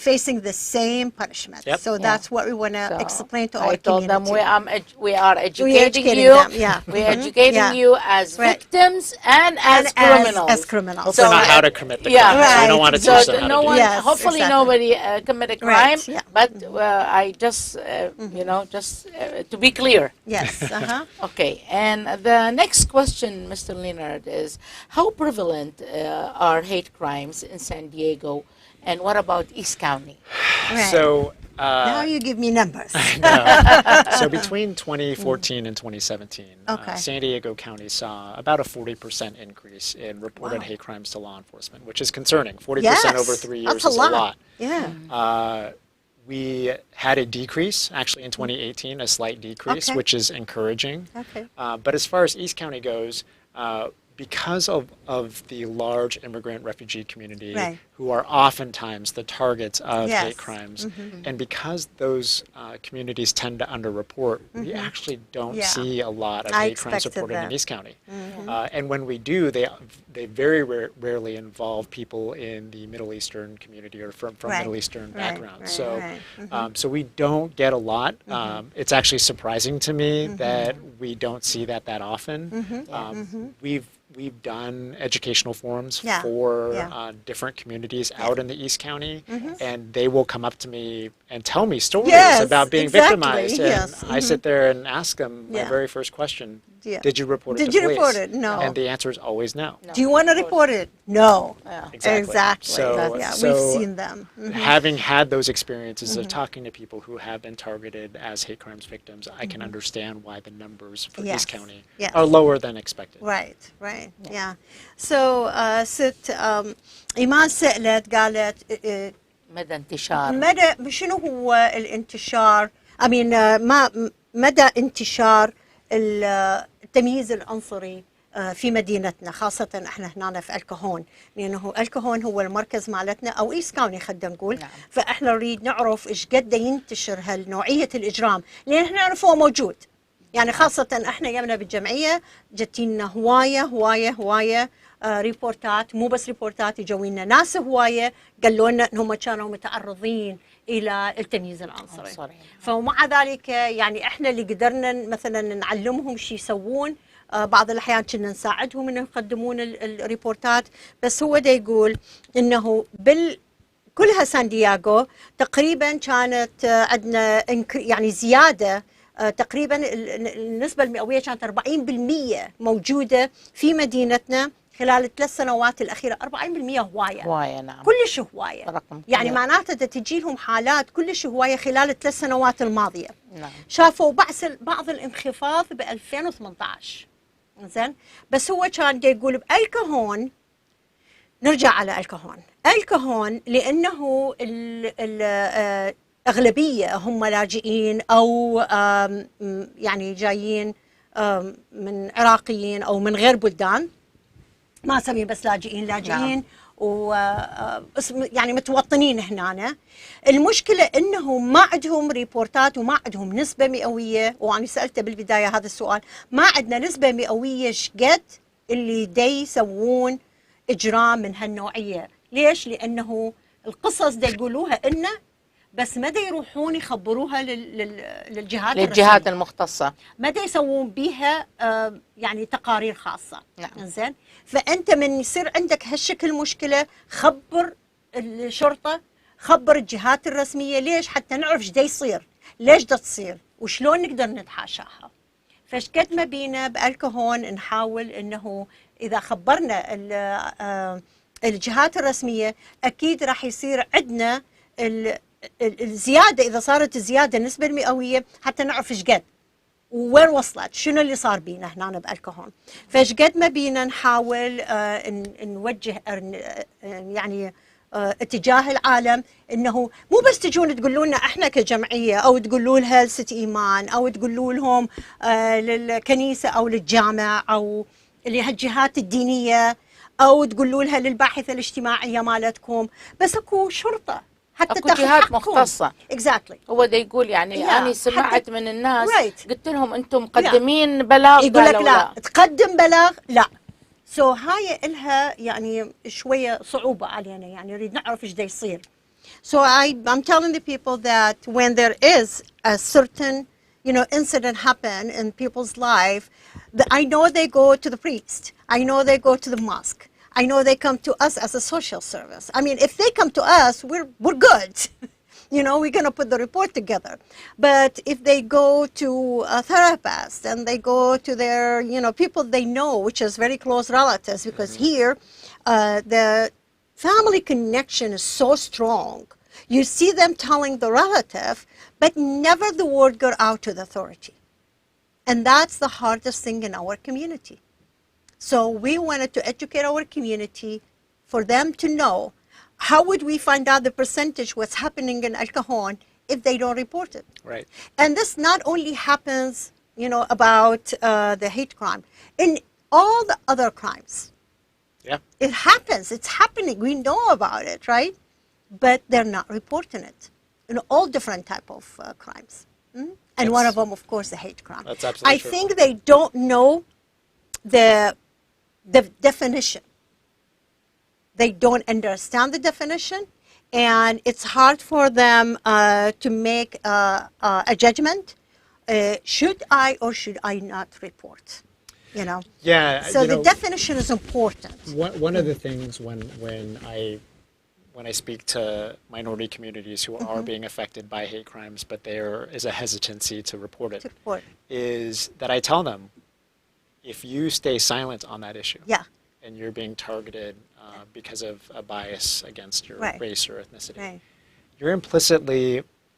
facing the same punishment. So that's what we want to explain to our community. I told them we are educating you. We're educating you as victims and as criminals. As criminals. Hopefully not how to commit the crime. So we don't want to teach them how to do it. Hopefully nobody commit a crime. But I just, just to be clear. Yes. Okay. And And the next question, Mr. Leonard, is how prevalent are hate crimes in San Diego, and what about East County? Right. So now you give me numbers. so between 2014 and 2017, Okay. San Diego County saw about a 40% increase in reported Wow. hate crimes to law enforcement, which is concerning. 40% Yes, over 3 years that's is a lot. Yeah. We had a decrease actually in 2018, a slight decrease, Okay. which is encouraging. Okay. But as far as East County goes, because of the large immigrant refugee community Right. who are oftentimes the targets of Yes. hate crimes, and because those communities tend to underreport, we actually don't Yeah. see a lot of I hate crimes expected reported in that. East County. And when we do, they very rarely involve people in the Middle Eastern community or from Right. Middle Eastern Right, backgrounds. right, So, right. so we don't get a lot. It's actually surprising to me that we don't see that often. We've done educational forums Yeah, for yeah. different communities out in the East County, and they will come up to me and tell me stories Yes, about being exactly, victimized. And yes, I sit there and ask them my Yeah. very first question, Yeah. did you report it Did to you police? report it? No. And the answer is always no. Do you want to report it? No. Yeah. Exactly. So, Yeah, so we've seen them. having had those experiences of talking to people who have been targeted as hate crimes victims, I can understand why the numbers for Yes. East County Yes. are lower than expected. Right, right, yeah. So ست إيمان سألت قالت مدى انتشار مدى شنو هو الانتشار ما مدى انتشار التمييز العنصري في مدينتنا، خاصة احنا هنا في الكهون، لأنه الكهون هو المركز مالتنا أو إيست كاوني خلينا نقول. نعم. فاحنا نريد نعرف إيش قد ينتشر هالنوعية الإجرام، لأن احنا نعرفه موجود. يعني خاصة احنا يمنا بالجمعية جتينا هواية ريبورتات، مو بس ريبورتات، يجوينا ناس هواية قالوا لنا انهم كانوا متعرضين الى التمييز العنصري. فمع ذلك يعني احنا اللي قدرنا مثلا نعلمهم شو يسوون، بعض الاحيان كنا نساعدهم انهم يقدمون الريبورتات. بس هو دا يقول انه كلها سان دييغو تقريبا كانت عندنا يعني زياده، تقريبا النسبة المئوية كانت 40% موجودة في مدينتنا خلال ال3 سنوات الأخيرة. 40% هواية، نعم، كلش هواية، رقم يعني كبير. معناته تجي لهم حالات كلش هواية خلال ال3 سنوات الماضية. نعم. شافوا بعض الانخفاض ب 2018. زين، بس هو كان يقول بالكهون، نرجع على الكهون لأنه أغلبية هم لاجئين أو يعني جايين من عراقيين أو من غير بلدان، ما أسميه بس لاجئين نعم. يعني متوطنين هنا. المشكلة إنه ما عندهم ريبورتات وما عندهم نسبة مئوية، وأنا سألته بالبداية هذا السؤال، ما عندنا نسبة مئوية شقد اللي دي يسوون إجرام من هالنوعية. ليش؟ لأنه القصص دي يقولوها إنه بس مدى يروحون يخبروها للجهات المختصة، مدى يسوون بيها يعني تقارير خاصة. نعم. زين، فأنت من يصير عندك هالشكل مشكلة خبر الشرطة، خبر الجهات الرسمية. ليش؟ حتى نعرف ايش دا يصير، ليش دا تصير، وشلون نقدر نتحاشاها. فايش قد ما بينا بالكهون نحاول انه اذا خبرنا الجهات الرسمية اكيد راح يصير عندنا الزيادة، إذا صارت الزيادة النسبة المئوية حتى نعرف إيش قد وين وصلت، شنو اللي صار بينا هنا بالكهون. فإيش قد ما بينا نحاول نوجه يعني اتجاه العالم، إنه مو بس تجون تقولوا لنا إحنا كجمعية أو تقولوا لها لست إيمان أو تقولوا لهم للكنيسة أو للجامع أو لهالجهات الدينية أو تقولوا لها للباحثة الاجتماعية مالتكم، بس أكو شرطة حتى اكو جهات مختصة. exactly. هو ده يقول يعني أنا سمعت من الناس قلت لهم أنتم مقدمين بلاغ، يقول لك لا تقدم بلاغ، لا. هاي إلها يعني شوية صعوبة علينا، يعني نريد نعرف إيش دا يصير. I'm telling the people that when there is a certain incident happen in people's life, I know they go to the priest, I know they go to the mosque, I know they come to us as a social service. I mean, if they come to us, we're good. you know, we're going to put the report together. But if they go to a therapist and they go to their, you know, people they know, which is very close relatives, because here the family connection is so strong. You see them telling the relative, but never the word got out to the authority. And that's the hardest thing in our community. So we wanted to educate our community for them to know how would we find out the percentage what's happening in Al Cajon if they don't report it. Right. And this not only happens, you know, about the hate crime. In all the other crimes, Yeah. it happens. It's happening. We know about it, right? But they're not reporting it in all different type of crimes. And one of them, of course, the hate crime. That's absolutely I true. think they don't know the definition. They don't understand the definition, and it's hard for them to make a judgment. Should I or should I not report? You know. Yeah. So you the know, definition is important. One of the things when I speak to minority communities who are being affected by hate crimes, but there is a hesitancy to report it, is that I tell them, if you stay silent on that issue, Yeah. and you're being targeted because of a bias against your Right. race or ethnicity, Right. you're implicitly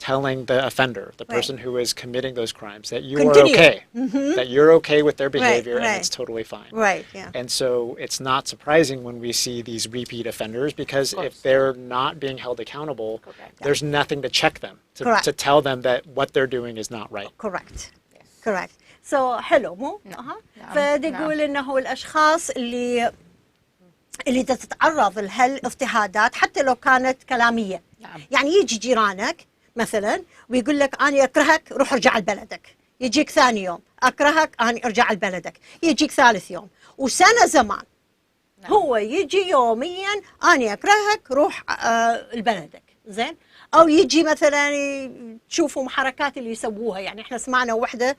telling the offender, the Right. person who is committing those crimes, that you Continue. are okay, that you're okay with their behavior right. and it's totally fine. Right. Yeah. And so it's not surprising when we see these repeat offenders, because if they're not being held accountable, there's nothing to check them, to tell them that what they're doing is not right. Correct. Correct. So حلو مو؟ فدي يقول انه الاشخاص اللي تتعرض لهالاضطهادات حتى لو كانت كلاميه. يعني يجي جيرانك مثلا ويقول لك انا اكرهك روح ارجع لبلدك. يجيك ثاني يوم اكرهك انا ارجع لبلدك. يجيك ثالث يوم وسنه زمان. هو يجي يوميا انا اكرهك روح لبلدك. زين؟ او يجي مثلا تشوفوا حركات اللي يسووها. يعني احنا سمعنا وحده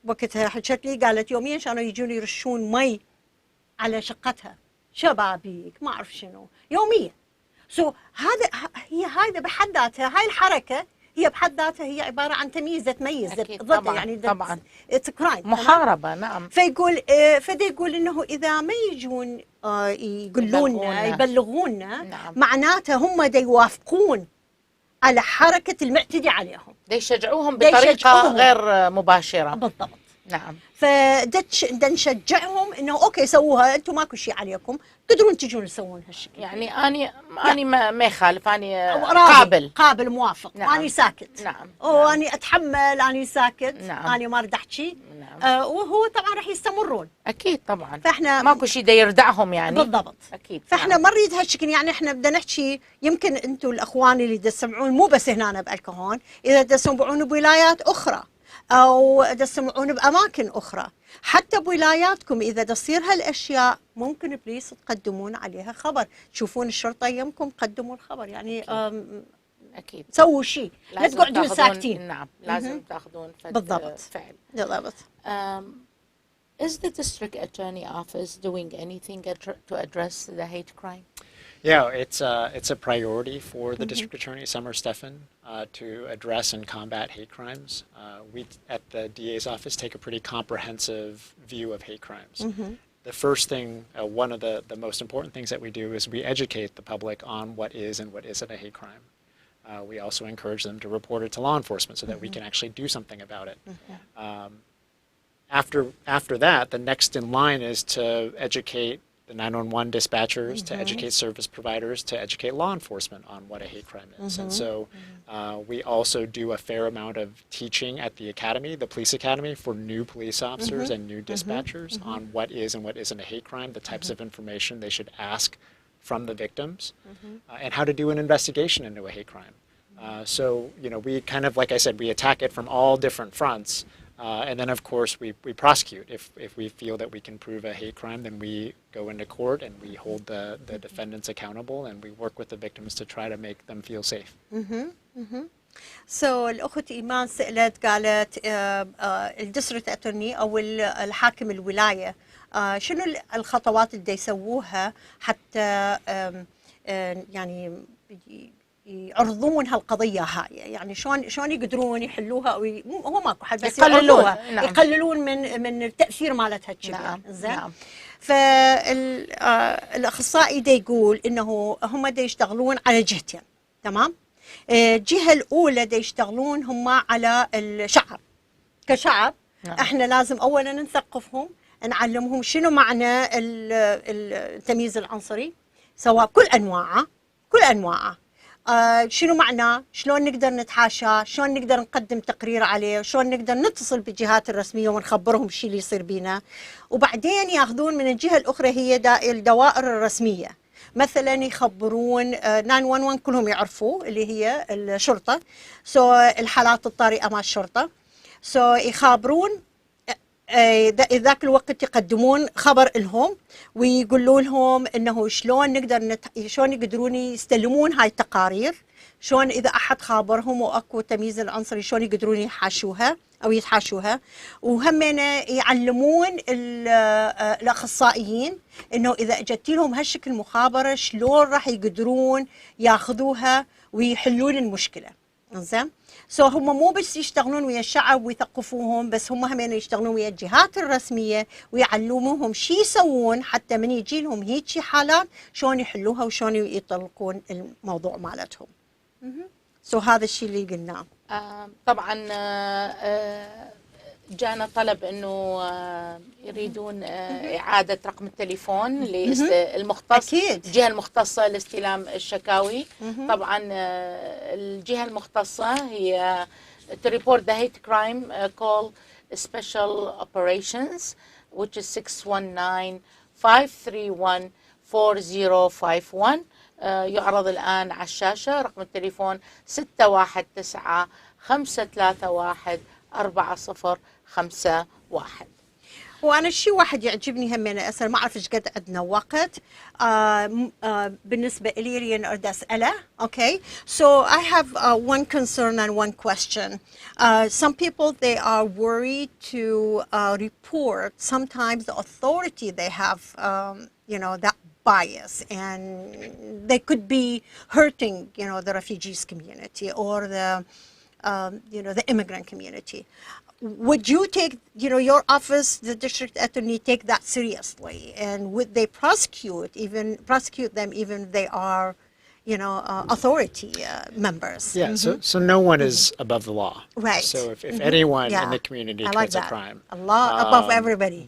وقتها حكت لي قالت يوميا كانوا يجون يرشون مي على شقتها، شبابيك ما اعرف شنو يوميا. هذا بحد ذاتها، هاي الحركه هي بحد ذاتها هي عباره عن تمييز تميز ضد، يعني طبعا اتس كرايم، محاربه. نعم. فدا يقول انه اذا ما يجون يبلغونا نعم. معناته هم دا يوافقون على حركه المعتدي عليهم، دا يشجعوهم بطريقه غير مباشره. بالضبط. نعم. فدا نشجعهم انه اوكي سووها، انتم ماكو شيء عليكم، تقدرون تجون تسوون هالشيء. يعني اني ما يخالف، اني قابل موافق. نعم. اني ساكت. نعم. واني اتحمل، اني ساكت. نعم. اني ما اريد احكي. نعم. وهو طبعا راح يستمرون. اكيد طبعا. فاحنا ماكو شيء دا يردعهم يعني. بالضبط. اكيد. فاحنا ما نريد هالشكل. يعني احنا بدنا نحكي، يمكن انتم الاخوان اللي تسمعون مو بس هنا بالكهون، اذا تسمعون بولايات اخرى او تسمعون باماكن اخرى، حتى بولاياتكم اذا تصير هالاشياء ممكن بليز تقدمون عليها خبر، تشوفون الشرطه يمكم قدموا الخبر. يعني اكيد سووا شيء، لا تقعدون ساكتين. نعم، لازم تاخذون بالضبط. فعل. بالضبط. Is the district attorney office doing anything to address the hate crime? Yeah, it's a priority for the district attorney, Summer Stephan, to address and combat hate crimes. We at the DA's office take a pretty comprehensive view of hate crimes. The first thing, one of the most important things that we do is we educate the public on what is and what isn't a hate crime. We also encourage them to report it to law enforcement so that we can actually do something about it. After that, the next in line is to educate the 911 dispatchers, to educate service providers, to educate law enforcement on what a hate crime is. And so we also do a fair amount of teaching at the academy, the police academy, for new police officers and new dispatchers on what is and what isn't a hate crime, the types of information they should ask from the victims, and how to do an investigation into a hate crime. So, you know, we kind of, like I said, we attack it from all different fronts. And then, of course, we prosecute. If we feel that we can prove a hate crime, then we go into court and we hold the defendants accountable, and we work with the victims to try to make them feel safe. الأخت إيمان سألت قالت الديستريكت أتورني أو الحاكم الولاية شنو الخطوات اللي يسووها حتى يعني يعرضون هالقضيه هاي، يعني شلون يقدرون يحلوها او هو ماكو حل بس يقللون. نعم. يقللون من التاثير مالتها الكبير. نعم. زين. نعم. فالاخصائي دا يقول انه هم دا يشتغلون على جهتين. تمام. الجهه الاولى دا يشتغلون هم على الشعب كشعب. نعم. احنا لازم اولا نثقفهم، نعلمهم شنو معنى التمييز العنصري، سواء كل انواعه شنو معناه، شلون نقدر نتحاشاه، شلون نقدر نقدم تقرير عليه، شلون نقدر نتصل بالجهات الرسميه ونخبرهم الشيء اللي يصير بينا. وبعدين ياخذون من الجهه الاخرى هي الدوائر الرسميه، مثلا يخبرون 911 كلهم يعرفوه اللي هي الشرطه، الحالات الطارئه مع الشرطه، يخابرون ذاك الوقت يقدمون خبر لهم ويقولوا لهم انه شلون شلون يقدرون يستلمون هاي التقارير، شلون اذا احد خابرهم واكو تمييز العنصري شلون يقدرون يحاشوها او يتحاشوها. وهم يعلمون الاخصائيين انه اذا اجت لهم هالشكل مخابره شلون راح يقدرون ياخذوها ويحلون المشكله. زين. هم مو بس يشتغلون ويا الشعب ويثقفوهم، بس هم يشتغلون ويا الجهات الرسميه ويعلموهم شو يسوون حتى من يجي لهم هيك حالات شلون يحلوها وشلون يطلقون الموضوع مالتهم. هذا الشيء اللي قلناه. طبعا جانا طلب انه يريدون اعاده رقم التليفون للمختص، أكيد. الجهه المختصه لاستلام الشكاوي. طبعا الجهه المختصه هي to report the hate crime call special operations which is 619-531-4051. يعرض الآن على الشاشة رقم التليفون 619-531-4051. وانا شيء واحد يعجبني هم انا اسال، ما اعرف ايش قد عندنا وقت بالنسبه لي اني اريد اساله. Okay, so I have one concern and one question. Some people they are worried to report. Sometimes the authority they have that bias and they could be hurting the refugees community or the the immigrant community. Would you take, your office, the district attorney, take that seriously? And would they prosecute them even if they are, authority members? Yeah, so no one is above the law. Right. So if anyone in the community commits a crime, Allah above everybody.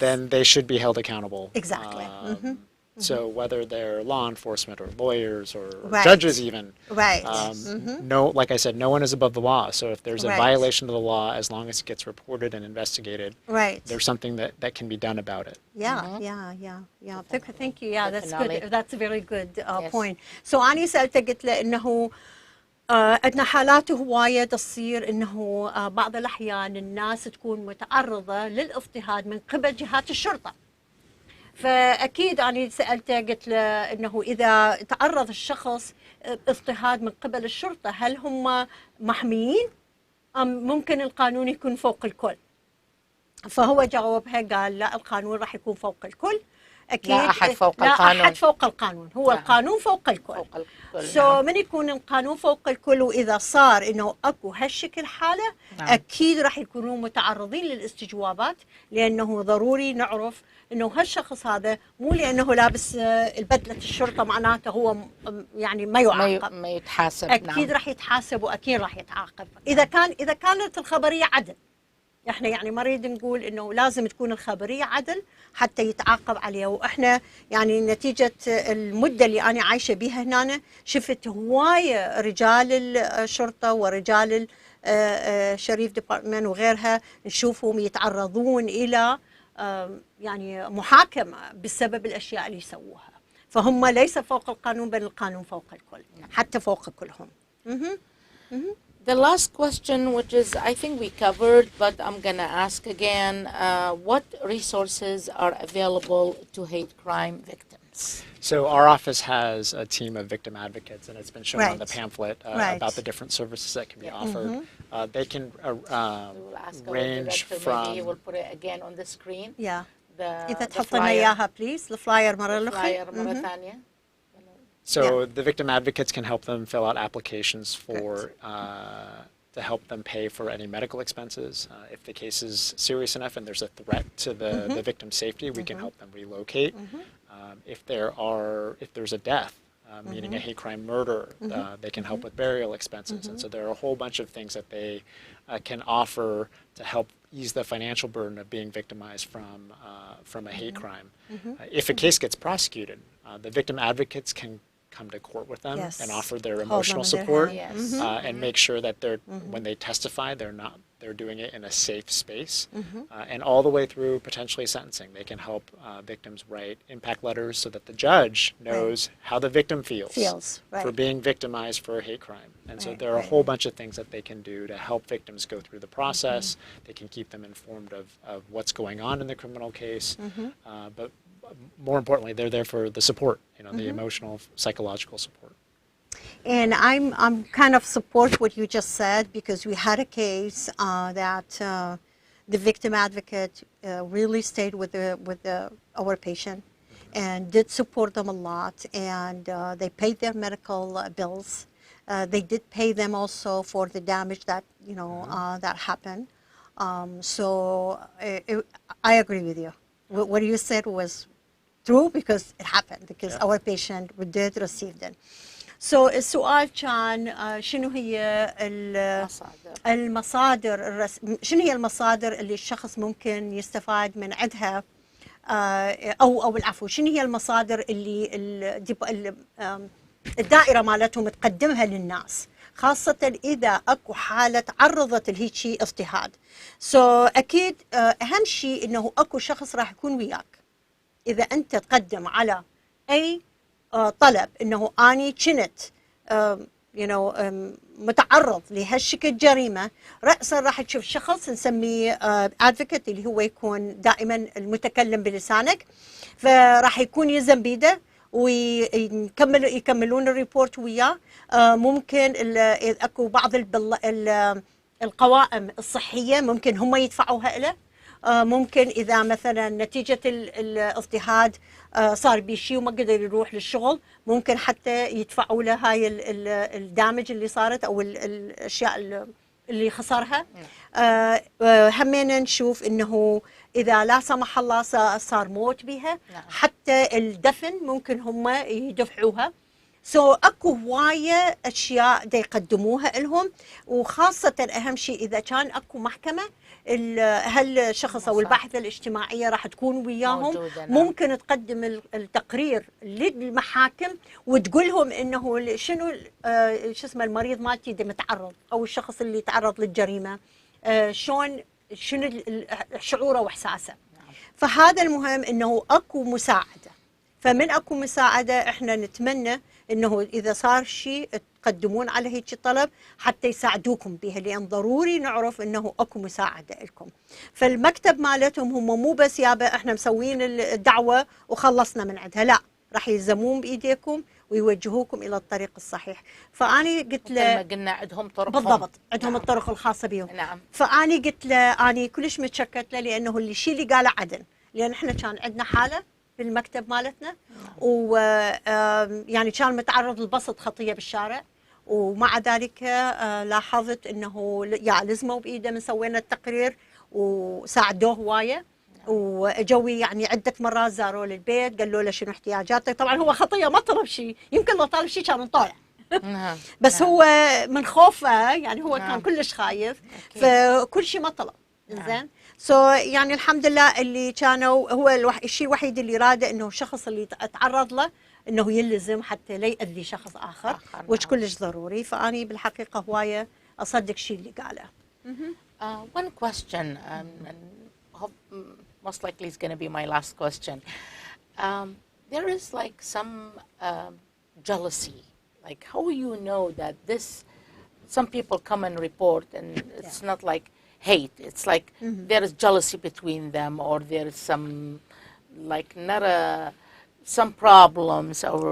Then they should be held accountable. Exactly. So whether they're law enforcement or lawyers or judges even, no, like I said, no one is above the law. So if there's a violation of the law, as long as it gets reported and investigated, there's something that can be done about it. Yeah. Thank you. Yeah, that's good. That's a very good point. So أنا سألت قلت له إنه عندنا حالات هواية تصير إنه بعض الأحيان الناس تكون متعرضة للاضطهاد من قبل جهات الشرطة. فأكيد أنا سألته قلت له إنه إذا تعرض الشخص اضطهاد من قبل الشرطة هل هم محميين أم ممكن القانون يكون فوق الكل؟ فهو جاوبها قال لا، القانون راح يكون فوق الكل. أكيد لا أحد فوق لا القانون. أحد فوق القانون، هو القانون فوق الكل. من يكون القانون فوق الكل وإذا صار إنه أكو هالشكل حالة أكيد راح يكونوا متعرضين للاستجوابات، لأنه ضروري نعرف إنه هالشخص هذا مو لأنه لابس البدلة الشرطة معناته هو يعني ما يعاقب، ما يتحاسب. أكيد راح يتحاسب وأكيد راح يتعاقب إذا كانت الخبرية عدل. احنا يعني ما نريد نقول انه لازم تكون الخبريه عدل حتى يتعاقب عليها. واحنا يعني نتيجه المده اللي انا عايشه بها هنا شفت هوايه رجال الشرطه ورجال الشريف ديبارتمنت وغيرها نشوفهم يتعرضون الى يعني محاكمه بسبب الاشياء اللي يسووها. فهم ليس فوق القانون بل القانون فوق الكل، حتى فوق كلهم. The last question, which is I think we covered, but I'm gonna ask again, what resources are available to hate crime victims? So our office has a team of victim advocates, and it's been shown on the pamphlet about the different services that can be offered. They can range from... He will put it again on the screen. إذا تحطنا إياها please. الفلاير مرة الفلاير مرة ثانية. So the victim advocates can help them fill out applications for to help them pay for any medical expenses. If the case is serious enough and there's a threat to the victim's safety, we can help them relocate. If there's a death, meaning a hate crime murder, they can help with burial expenses. And so there are a whole bunch of things that they can offer to help ease the financial burden of being victimized from a hate crime. If a case gets prosecuted, the victim advocates can come to court with them and offer their emotional support and make sure that when they testify, they're doing it in a safe space, and all the way through potentially sentencing. They can help victims write impact letters so that the judge knows how the victim feels for being victimized for a hate crime. And so there are a whole bunch of things that they can do to help victims go through the process. They can keep them informed of what's going on in the criminal case, but more importantly, they're there for the support, the emotional, psychological support. And I'm kind of support what you just said, because we had a case that the victim advocate really stayed with our patient and did support them a lot, and they paid their medical bills. They did pay them also for the damage that that happened. So I agree with you. What you said was true, because it happened, because our patient did receive it. So السؤال كان شنو هي المصادر شنو هي المصادر اللي الشخص ممكن يستفاد من عندها، او العفو، شنو هي المصادر اللي الدائرة مالتهم تقدمها للناس، خاصة إذا أكو حالة تعرضت لهيجي اضطهاد. أكيد أهم شيء إنه أكو شخص راح يكون وياك. إذا أنت تقدم على أي طلب إنه أني كنت متعرض لهالشكل جريمة، رأسا راح تشوف شخص نسميه advocate، اللي هو يكون دائما المتكلم بلسانك، فراح يكون يلزم بيده ويكملون الريبورت وياه. ممكن اكو بعض القوائم الصحية ممكن هم يدفعوها له. ممكن إذا مثلا نتيجة الاضطهاد صار بشيء وما قدر يروح للشغل، ممكن حتى يدفعوا له هاي الدامج اللي صارت أو الأشياء اللي خسرها. همينا نشوف إنه إذا لا سمح الله صار موت بها، حتى الدفن ممكن هم يدفعوها. أكو هواية أشياء دا يقدموها لهم، وخاصة أهم شيء إذا كان أكو محكمة، هالشخص أو الباحثة الاجتماعية راح تكون وياهم. ممكن تقدم التقرير للمحاكم وتقولهم إنه شنو شو اسمه المريض مالتي دا متعرض، أو الشخص اللي تعرض للجريمة شنو شعوره وإحساسه. فهذا المهم إنه أكو مساعدة. فمن أكو مساعدة إحنا نتمنى إنه إذا صار شيء تقدمون على هيك طلب حتى يساعدوكم بها، لأن ضروري نعرف إنه أكو مساعدة لكم. فالمكتب مالتهم هم مو بس يابا إحنا مسوين الدعوة وخلصنا من عندها، لا، راح يلزمون بإيديكم ويوجهوكم إلى الطريق الصحيح. فأني قلت له قلنا عندهم طرق، بالضبط عندهم الطرق الخاصة بهم. فأني قلت له أني كلش متشكرت له، لأنه الشيء اللي قاله عدن، لأن إحنا كان عندنا حالة في المكتب مالتنا، ويعني كان متعرض لبسط خطية بالشارع، ومع ذلك لاحظت انه لزموا بايده من سوينا التقرير وساعدوه هوايه، وجوي يعني عده مرات زاروا للبيت قالوا له شنو احتياجاته. طبعا هو خطيه ما طلب شيء، يمكن لو طالب شيء كان نطالع بس هو من خوفه يعني هو كان كلش خايف، فكل شيء ما طلب. زين يعني الحمد لله اللي كانوا هو الشيء الوحيد اللي راده انه الشخص اللي تعرض له انه يلزم حتى لا يأذي شخص اخر، وش كلش ضروري. فاني بالحقيقه هوايه اصدق شيء اللي قاله. One question, and most likely is going to be my last question. There is like some jealousy. Like, how you know that some people come and report and it's not like hate, it's like there is jealousy between them, or there is some like some problems, or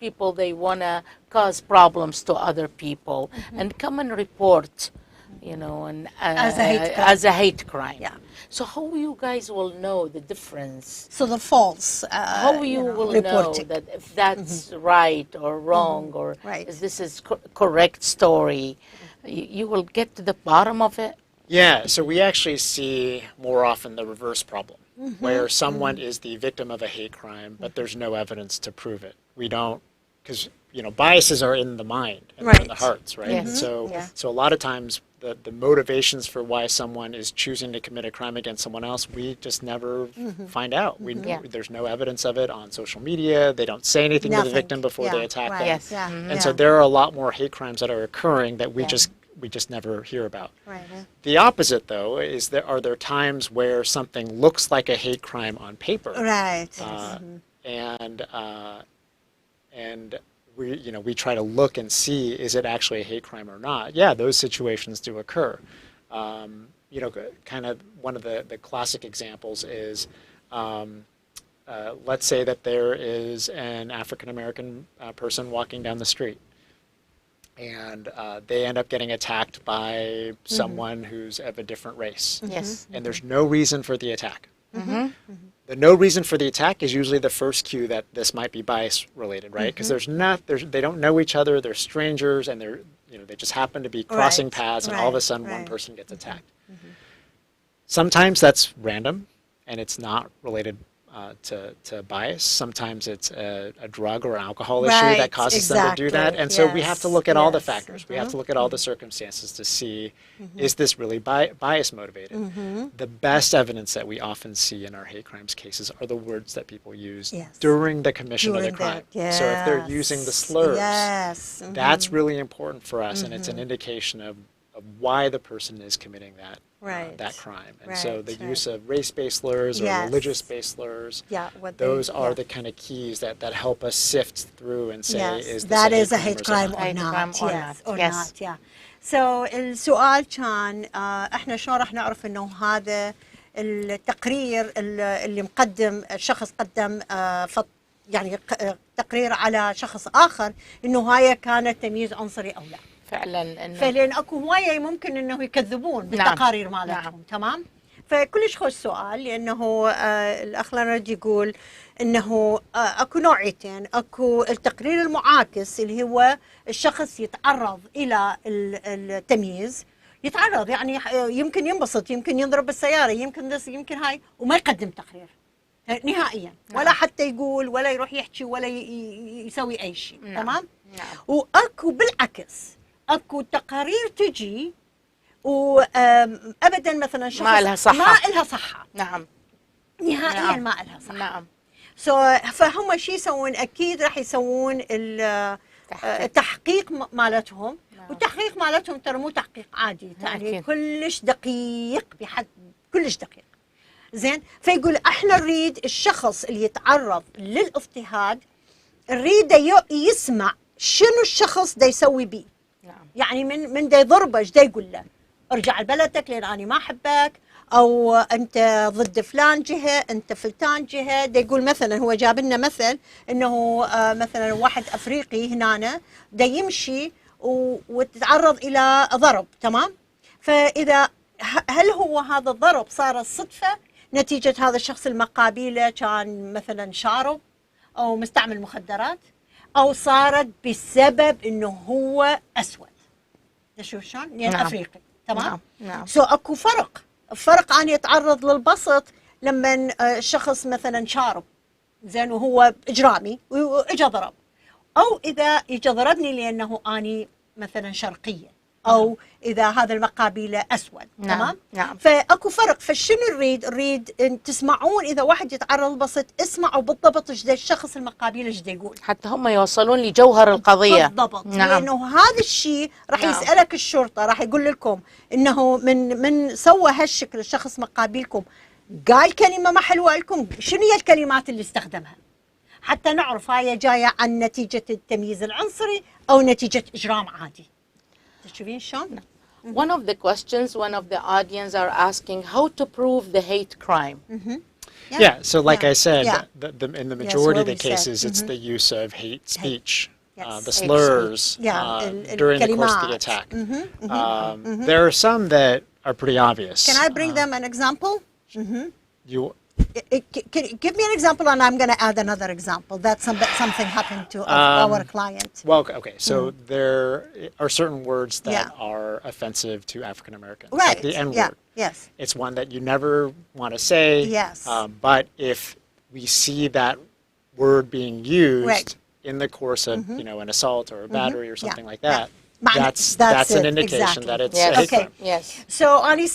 people they want to cause problems to other people and come and report you know, and As a hate crime. as a hate crime. Yeah. So how you guys will know the difference? So the false. How you will know reporting. that if that's right or wrong or Right. if this is correct story, you will get to the bottom of it. Yeah, so we actually see more often the reverse problem, where someone is the victim of a hate crime, but there's no evidence to prove it. We don't, because biases are in the mind and in the hearts, right? Yes. And so, Yeah. so a lot of times the motivations for why someone is choosing to commit a crime against someone else, we just never find out. There's no evidence of it on social media. They don't say anything to the Nothing. victim before they attack them. Yes. Yeah. And so there are a lot more hate crimes that are occurring that we just never hear about. Right. The opposite, though, is are there times where something looks like a hate crime on paper, Right. and we try to look and see, is it actually a hate crime or not? Yeah, those situations do occur. Kind of one of the classic examples is, let's say that there is an African American person walking down the street, and they end up getting attacked by someone who's of a different race. Yes. And there's no reason for the attack. The no reason for the attack is usually the first cue that this might be bias related, right? Because they don't know each other, they're strangers, and they just happen to be crossing paths, and all of a sudden one person gets attacked. Sometimes that's random, and it's not related to bias. Sometimes it's a drug or an alcohol issue that causes them to do that. And so we have to look at all the factors. We have to look at all the circumstances to see, is this really bias motivated? The best evidence that we often see in our hate crimes cases are the words that people use during the commission of the crime. So if they're using the slurs, that's really important for us, and it's an indication of why the person is committing that crime. And so the use of race-based slurs or religious-based slurs, those are the kind of keys that help us sift through and say, is this a hate crime or not? Yes. So السؤال كان احنا شلون راح نعرف انه هذا التقرير اللي مقدم الشخص قدم يعني تقرير على شخص اخر انه هاي كانت تمييز عنصري او لا. فعلا فلان اكو هوايه ممكن انه يكذبون بالتقارير مالتهم. تمام. فكلش خوش سؤال لانه الاخ ليونارد يقول انه اكو نوعيتين، اكو التقرير المعاكس اللي هو الشخص يتعرض الى التمييز، يتعرض يعني يمكن ينبسط، يمكن ينضرب بالسياره، يمكن هاي وما يقدم تقرير نهائيا، ولا حتى يقول ولا يروح يحكي ولا يسوي اي شيء. تمام. واكو بالعكس، اكو تقارير تجي وابدا مثلا شخص ما لها صحه. نعم. نهائيا ما لها صحه. نعم. فهم شو يسوون؟ اكيد راح يسوون التحقيق مالتهم. والتحقيق مالتهم ترى مو تحقيق عادي، يعني كلش دقيق، بحد كلش دقيق. زين. فيقول احنا نريد الشخص اللي يتعرض للاضطهاد نريد يسمع شنو الشخص دا يسوي بيه. يعني من دا يضربه ايش دا يقول له؟ ارجع لبلدك لان انا ما احبك، او انت ضد فلان جهه، انت فلتان جهه. دا يقول مثلا، هو جاب لنا مثل انه مثلا واحد افريقي هنا دا يمشي وتتعرض الى ضرب. تمام. فاذا هل هو هذا الضرب صار صدفه نتيجه هذا الشخص المقابله كان مثلا شارب او مستعمل مخدرات، او صارت بسبب انه هو اسود؟ تشوف شلون؟ يعني افريقي. تمام. نعم. اكو فرق عن يتعرض للبسط لما الشخص مثلا شارب زين وهو اجرامي واجا ضرب، او اذا اجى ضربني لانه اني مثلا شرقيه، او اذا هذا المقابله اسود. تمام. نعم. فاكو فرق. فشنو نريد ان تسمعون اذا واحد يتعرض للبسط، اسمعوا بالضبط ايش الشخص المقابله ايش يقول، حتى هم يوصلون لجوهر القضيه. بالضبط. لانه هذا الشيء راح يسالك الشرطه، راح يقول لكم انه من سوى هالشكل الشخص مقابلكم قال كلمه ما حلوه لكم، شنو هي الكلمات اللي استخدمها، حتى نعرف هاي جايه عن نتيجه التمييز العنصري او نتيجه اجرام عادي. تشوفين شلون؟ One of the questions, one of the audience are asking how to prove the hate crime. So like I said, in the majority of the cases, it's the use of hate speech the slurs during the course of the attack. There are some that are pretty obvious. Can I bring them an example? You Give me an example, and I'm going to add another example. That something happened to our client. Well, okay, so there are certain words that are offensive to African Americans, Right. like the N-word. Yes. It's one that you never want to say. Yes. But if we see that word being used Right. in the course of an assault or a battery or something like that, That's that's an it, indication exactly. that it's Yes. a hate Okay. crime. Yes. So أنا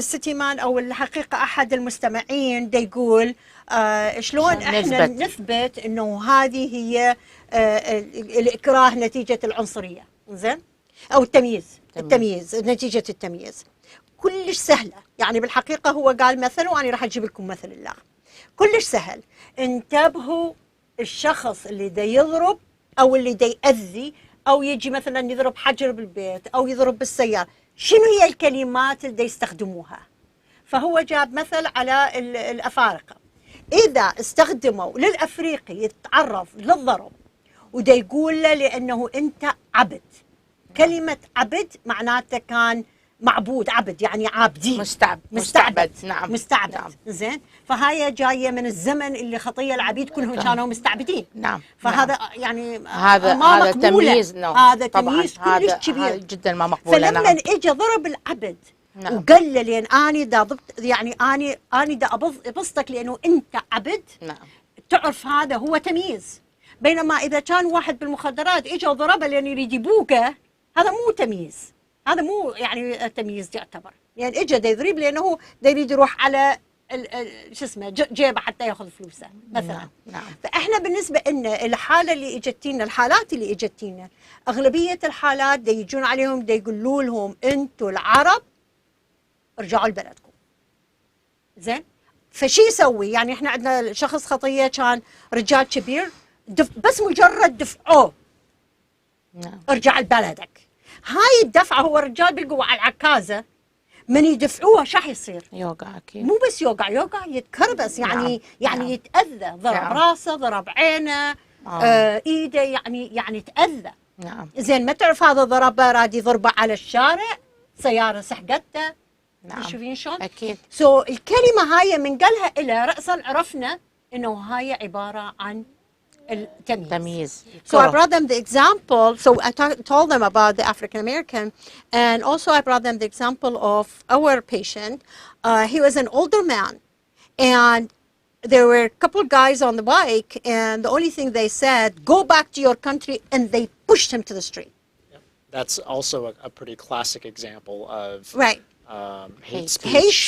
ستيمان أو الحقيقة أحد المستمعين دا يقول شلون إحنا نثبت إنه هذه هي الإكراه نتيجة العنصرية، زين؟ أو التمييز نتيجة التمييز. كلش سهلة، يعني بالحقيقة هو قال مثل وأنا راح أجيب لكم مثل الله. كلش سهل. انتبهوا الشخص اللي دا يضرب أو اللي دا يأذي أو يجي مثلا يضرب حجر بالبيت أو يضرب بالسيارة، شنو هي الكلمات اللي يستخدموها؟ فهو جاب مثل على الأفارقة. إذا استخدموا للأفريقي يتعرض للضرب ودا يقول له لأنه أنت عبد، كلمة عبد معناته كان معبود، عبد يعني عابدين، مستعبد. نعم. مستعبد. نعم. زين، فهاي جاية من الزمن اللي خطية العبيد كلهم كانوا مستعبدين. نعم. فهذا يعني هذا تمييز. هذا تمييز كلش كبير. هذا جدا ما مقبول. فلما اجى ضرب العبد وقال له لان اني دا ضبط، يعني اني دا ابسطك لانه انت عبد. نعم. تعرف هذا هو تمييز. بينما اذا كان واحد بالمخدرات اجى وضربه لان يريد يبوقه، هذا مو تمييز، هذا مو يعني تمييز يعتبر. يعني اجى دا يضرب لانه دا يريد يروح على شو اسمه جيبه حتى ياخذ فلوسه مثلا. نعم. فاحنا بالنسبه لنا الحاله اللي اجتينا، الحالات اللي اجتينا، اغلبيه الحالات دا يجون عليهم دا يقولوا لهم انتم العرب ارجعوا لبلدكم. زين؟ فشي يسوي؟ يعني احنا عندنا شخص خطيه كان رجال كبير، بس مجرد دفعوه ارجع لبلدك. هاي الدفعه هو الرجال بالقوه على العكازه، من يدفعوها شو يصير؟ يوقع اكيد. مو بس يوقع يتكربس، يعني يتاذى، ضرب راسه، ضرب عينه، ايده، يعني يتاذى. نعم. زين، ما تعرف هذا ضربه راد يضربه على الشارع، سياره سحقته. نعم. تشوفين شلون؟ اكيد. الكلمه هاي من قالها إلى راسا عرفنا انه هاي عباره عن التمييز. So I brought them the example. So I told them about the African American, and also I brought them the example of our patient. He was an older man, and there were a couple guys on the bike, and the only thing they said, "Go back to your country," and they pushed him to the street. That's also a pretty classic example of Right. Hate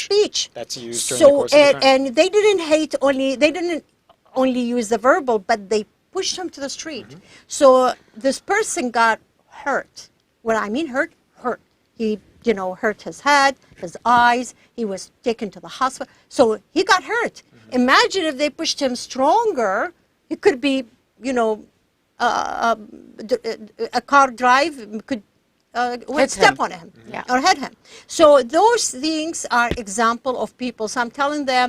speech that's used during the course of the crime. And they didn't hate only. They didn't only use the verbal, but they pushed him to the street. So this person got hurt. When I mean hurt, he, hurt his head, his eyes. He was taken to the hospital. So he got hurt. Imagine if they pushed him stronger, he could be, a car drive could would step on him or hit him. So those things are example of people. So I'm telling them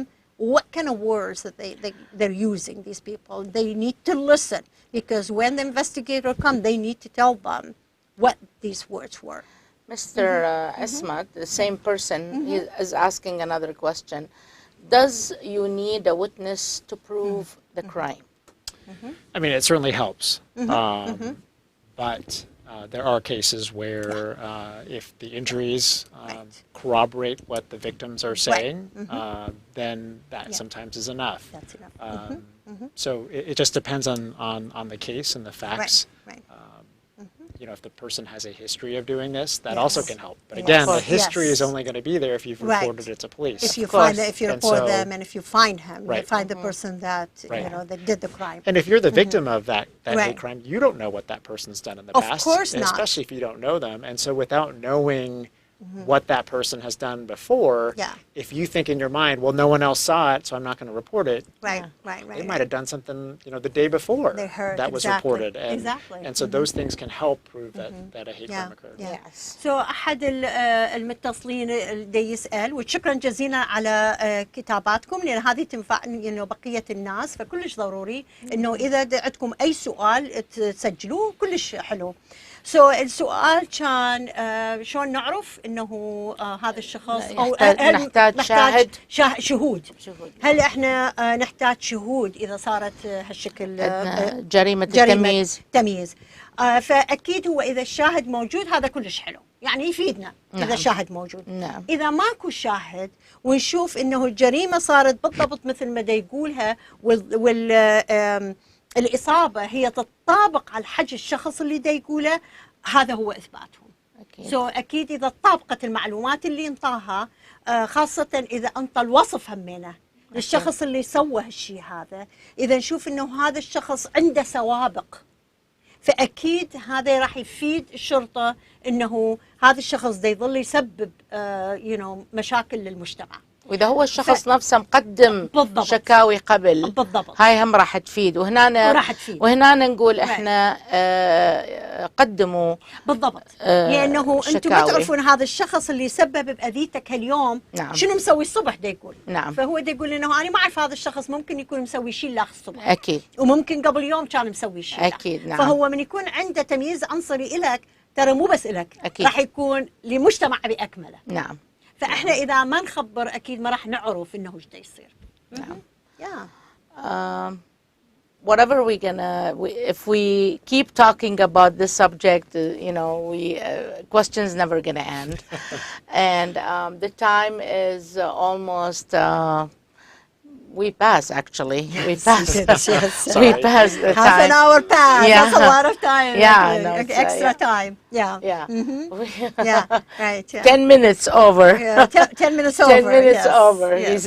what kind of words that they're using, these people. They need to listen, because when the investigator come, they need to tell them what these words were. Mr. Asmat, the same person, he is asking another question. Does you need a witness to prove the crime? I mean, it certainly helps. But there are cases where if the injuries corroborate what the victims are saying, then that sometimes is enough. That's enough. So it just depends on the case and the facts. Right. If the person has a history of doing this, that also can help. But again, the history is only going to be there if you've reported it to police. If you report them, and if you find him, you find the person that that did the crime. And if you're the victim of that hate crime, you don't know what that person's done in the past. Of course not. Especially if you don't know them. And so without knowing what that person has done before. Yeah. If you think in your mind, well, no one else saw it, so I'm not going to report it. Right, right, right. They might have done something, the day before They heard, that was exactly. reported. Exactly. And so those things can help prove that a hate crime occurred. Yes. So أحد المتصلين اللي يسأل، وشكرا جزيلا على كتاباتكم، لأن هذه تنفع إنه بقية الناس، فكلش ضروري إنه إذا عندكم أي سؤال تسجلوه، كلش حلو. السؤال كان شلون نعرف انه هذا الشخص او نحتاج شهود. هل احنا نحتاج شهود اذا صارت هالشكل جريمة التمييز؟ فاكيد هو اذا الشاهد موجود هذا كلش حلو، يعني يفيدنا. نعم. اذا الشاهد موجود. نعم. اذا ماكو شاهد ونشوف انه الجريمة صارت بالضبط مثل ما دا يقولها الإصابة هي تطابق على الحج الشخص اللي دا يقوله، هذا هو إثباتهم. أكيد إذا طابقت المعلومات اللي انطاها، خاصة إذا انطى الوصف همينه للشخص اللي سوى هالشيء هذا، إذا نشوف إنه هذا الشخص عنده سوابق، فأكيد هذا راح يفيد الشرطة إنه هذا الشخص دا يظل يسبب مشاكل للمجتمع. وإذا هو الشخص نفسه مقدم بالضبط. شكاوي قبل، بالضبط. هاي هم راح تفيد. وهنا نقول احنا قدموا بالضبط، لأنه أنتم ما تعرفون هذا الشخص اللي سبب بأذيتك هاليوم. نعم. شنو مسوي الصبح دا يقول. نعم. فهو دا يقول إنه أنا ما أعرف هذا الشخص ممكن يكون مسوي شيء لاخ الصبح. أكيد. وممكن قبل يوم كان مسوي شيء. أكيد. نعم. فهو من يكون عنده تمييز عنصري إلك، ترى مو بس إلك، أكيد. راح يكون لمجتمع بأكمله. نعم. فإحنا إذا ما نخبر أكيد ما راح نعرف إنه إيش دا يصير. نعم. Yeah. Whatever if we keep talking about this subject, questions never gonna end. And the time is almost. We pass actually. We pass. Yes. We pass the time. Half an hour pass. Yeah. That's a lot of time. Yeah. No, extra time. Yeah. Yeah. Yeah. Right. Yeah. 10 minutes over. Yeah. 10 minutes over. 10 minutes yes. over. Yes.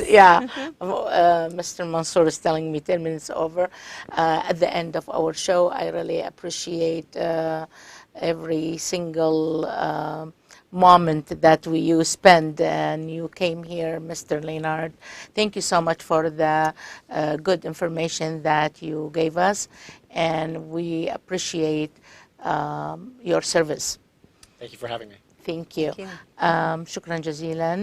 Mr. Mansour is telling me 10 minutes over. At the end of our show, I really appreciate every single moment that you spend, and you came here, Mr. Leonard. Thank you so much for the good information that you gave us, and we appreciate your service. Thank you for having me. Thank you. شكرا جزيلا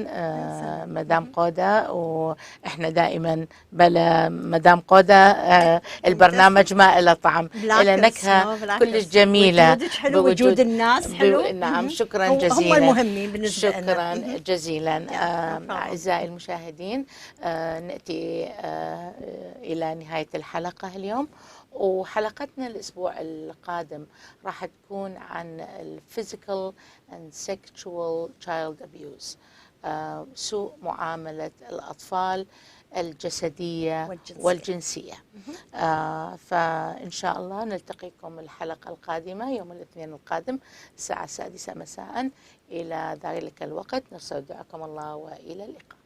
مدام قودا. واحنا دائما بلا مدام قودا البرنامج ما له طعم، له نكهه كلش جميله. وجودك حلو، وجود الناس حلو. نعم. شكرا جزيلا. هم المهمين بالنسبه لنا. شكرا جزيلا. اعزائي المشاهدين، ناتي الى نهايه الحلقه اليوم، وحلقتنا الأسبوع القادم راح تكون عن الفيزيكال and sexual child abuse، سوء معاملة الأطفال الجسدية والجنسية. فإن شاء الله نلتقيكم الحلقة القادمة يوم الاثنين القادم الساعة 6 مساء. إلى ذلك الوقت نستودعكم الله وإلى اللقاء.